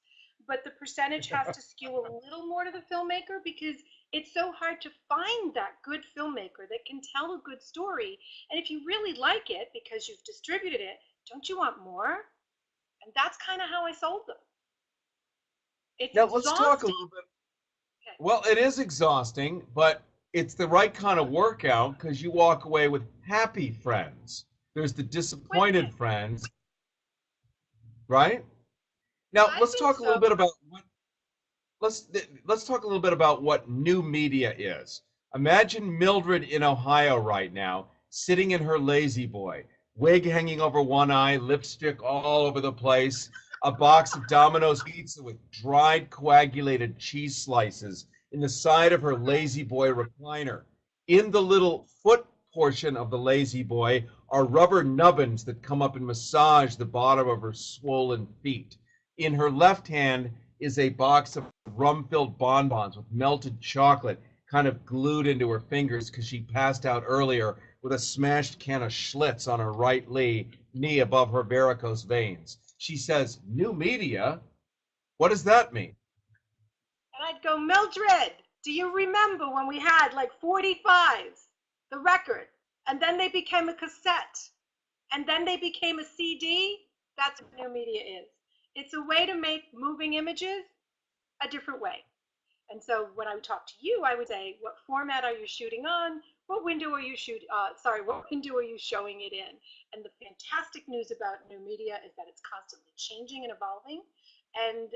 but the percentage has to skew a little more to the filmmaker because it's so hard to find that good filmmaker that can tell a good story. And if you really like it because you've distributed it, don't you want more? And that's kind of how I sold them. It's now let's talk a little bit. Okay. Well, it is exhausting, but it's the right kind of workout because you walk away with happy friends. There's the disappointed friends, right? Now let's talk a little bit about let's talk a little bit about what new media is. Imagine Mildred in Ohio right now, sitting in her lazy boy, wig hanging over one eye, lipstick all over the place, a box of Domino's pizza with dried coagulated cheese slices in the side of her lazy boy recliner. In the little foot portion of the lazy boy are rubber nubbins that come up and massage the bottom of her swollen feet. In her left hand is a box of rum-filled bonbons with melted chocolate kind of glued into her fingers because she passed out earlier with a smashed can of Schlitz on her right knee above her varicose veins. She says, new media? What does that mean? And I'd go, Mildred, do you remember when we had like 45s, the record, and then they became a cassette, and then they became a CD? That's what new media is. It's a way to make moving images a different way. And so when I would talk to you, I would say, what format are you shooting on? What window are you what window are you showing it in? And the fantastic news about new media is that it's constantly changing and evolving. And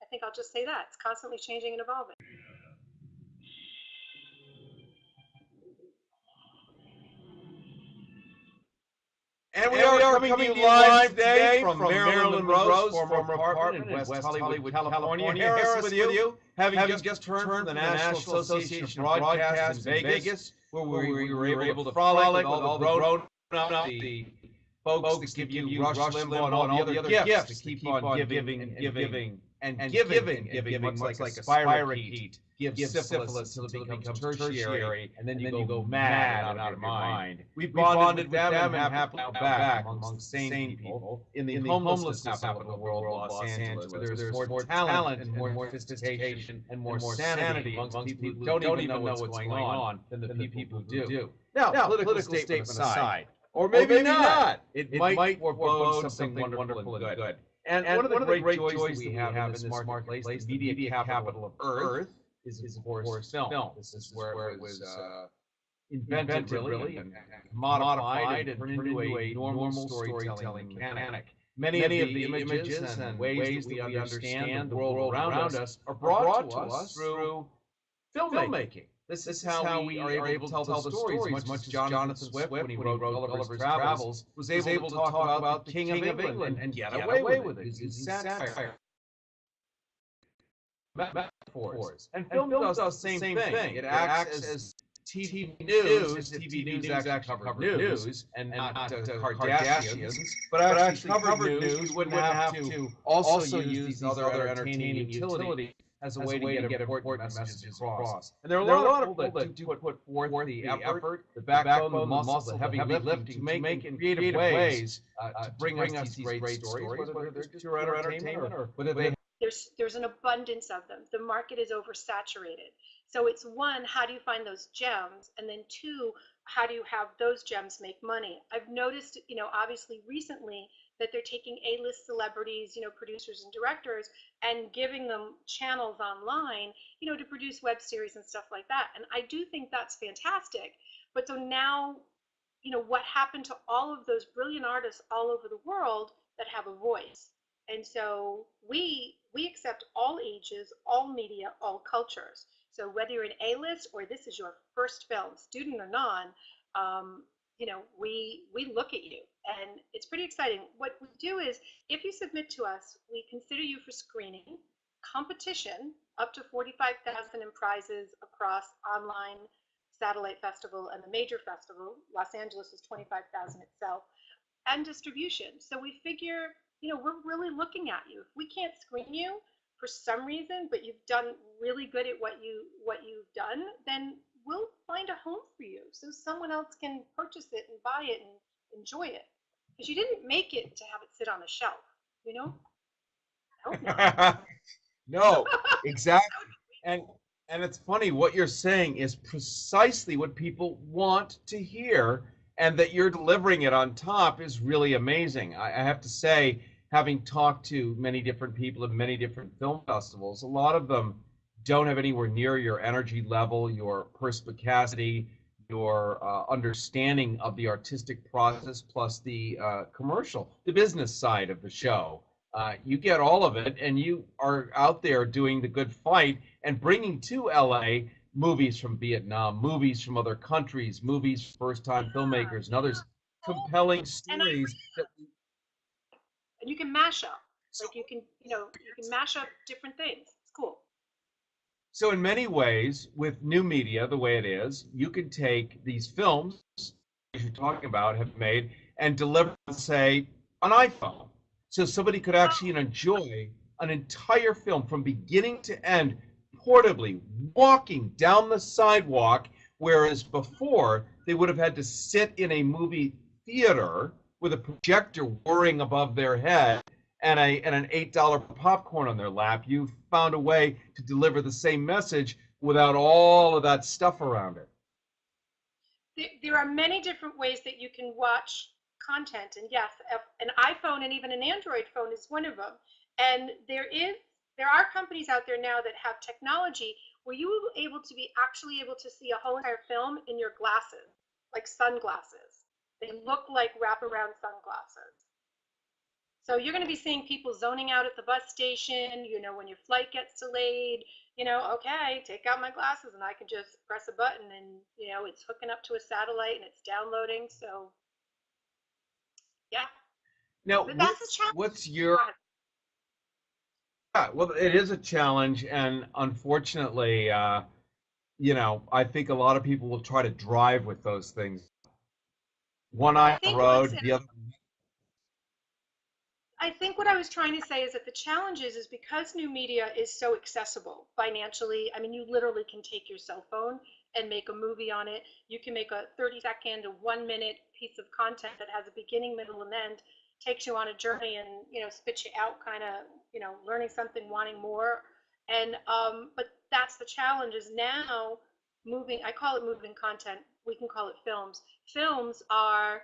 I think I'll just say that. It's constantly changing and evolving. And we are coming to you live today from Marilyn Monroe's former apartment in West Hollywood, California. Harris with you, having just returned from the National Association of Broadcasters in Vegas, where we were able to frolic with all the grown-ups, the folks that give you Rush Limbaugh and all the other gifts to keep on giving, much like a spiral heat gives syphilis until it becomes tertiary, and then you go mad and out of your mind. We've bonded with them and have now back amongst sane people in the homelessness capital of the world, Los Angeles, where there's more talent and more sophistication and more sanity amongst people who don't even know what's going on than the people who do. Now, political statement aside, or maybe not, it might forebode something wonderful and good. And one of the great joys we have in this marketplace, the media capital of Earth, is of course film. This is where it was invented really and modified and turned into a normal storytelling mechanic. Many of the images and ways that we understand the world around us are brought to us through filmmaking. This is how we are able to tell the stories, much as Jonathan Swift, when he wrote Gulliver's Travels, was able to talk about the King of England and get away with it, using satire, metaphors. And film does the same thing. It acts as TV news, if TV news actually covered news, and not Kardashians, but actually covered news. You wouldn't have to also use these other entertaining utilities as a way to get important messages across. And there are a lot of people that do put forth the effort, the backbone, the muscle, the heavy lifting to make in creative ways to bring us these great stories, whether they're just pure entertainment or whether they there's an abundance of them. The market is oversaturated. So it's one, how do you find those gems? And then two, how do you have those gems make money? I've noticed, obviously recently that they're taking A-list celebrities, producers and directors and giving them channels online, to produce web series and stuff like that. And I do think that's fantastic. But so now, what happened to all of those brilliant artists all over the world that have a voice? And so we accept all ages, all media, all cultures. So whether you're an A-list or this is your first film, student or non, we look at you, and it's pretty exciting. What we do is, if you submit to us, we consider you for screening, competition, up to 45,000 in prizes across online, satellite festival, and the major festival. Los Angeles is 25,000 itself, and distribution. So we figure, we're really looking at you. If we can't screen you for some reason, but you've done really good at what you've done, then we'll find a home for you so someone else can purchase it and buy it and enjoy it. Because you didn't make it to have it sit on a shelf, I hope not. No, exactly. And it's funny, what you're saying is precisely what people want to hear, and that you're delivering it on top is really amazing. I have to say, having talked to many different people at many different film festivals, a lot of them don't have anywhere near your energy level, your perspicacity, your understanding of the artistic process, plus the the business side of the show. You get all of it, and you are out there doing the good fight and bringing to LA movies from Vietnam, movies from other countries, movies for first-time filmmakers, and others, compelling stories that and you can mash up. Like you can mash up different things. It's cool. So in many ways, with new media, the way it is, you can take these films you're talking about have made and deliver, say, an iPhone. So somebody could actually enjoy an entire film from beginning to end, portably, walking down the sidewalk, whereas before they would have had to sit in a movie theater with a projector whirring above their head and an $8 popcorn on their lap. You found a way to deliver the same message without all of that stuff around it. There are many different ways that you can watch content, and yes, an iPhone and even an Android phone is one of them. And there are companies out there now that have technology where you will be actually able to see a whole entire film in your glasses, like sunglasses. They look like wraparound sunglasses. So you're going to be seeing people zoning out at the bus station, when your flight gets delayed, okay, take out my glasses and I can just press a button and, it's hooking up to a satellite and it's downloading. So, yeah. Now, what's your... Yeah, well, it is a challenge, and unfortunately, I think a lot of people will try to drive with those things. One eye on the road, the other. I think what I was trying to say is that the challenge is because new media is so accessible financially. I mean, you literally can take your cell phone and make a movie on it. You can make a 30-second to 1-minute piece of content that has a beginning, middle, and end, takes you on a journey and, spits you out kind of, learning something, wanting more. And, but that's the challenge is now I call it moving content. We can call it films. Films are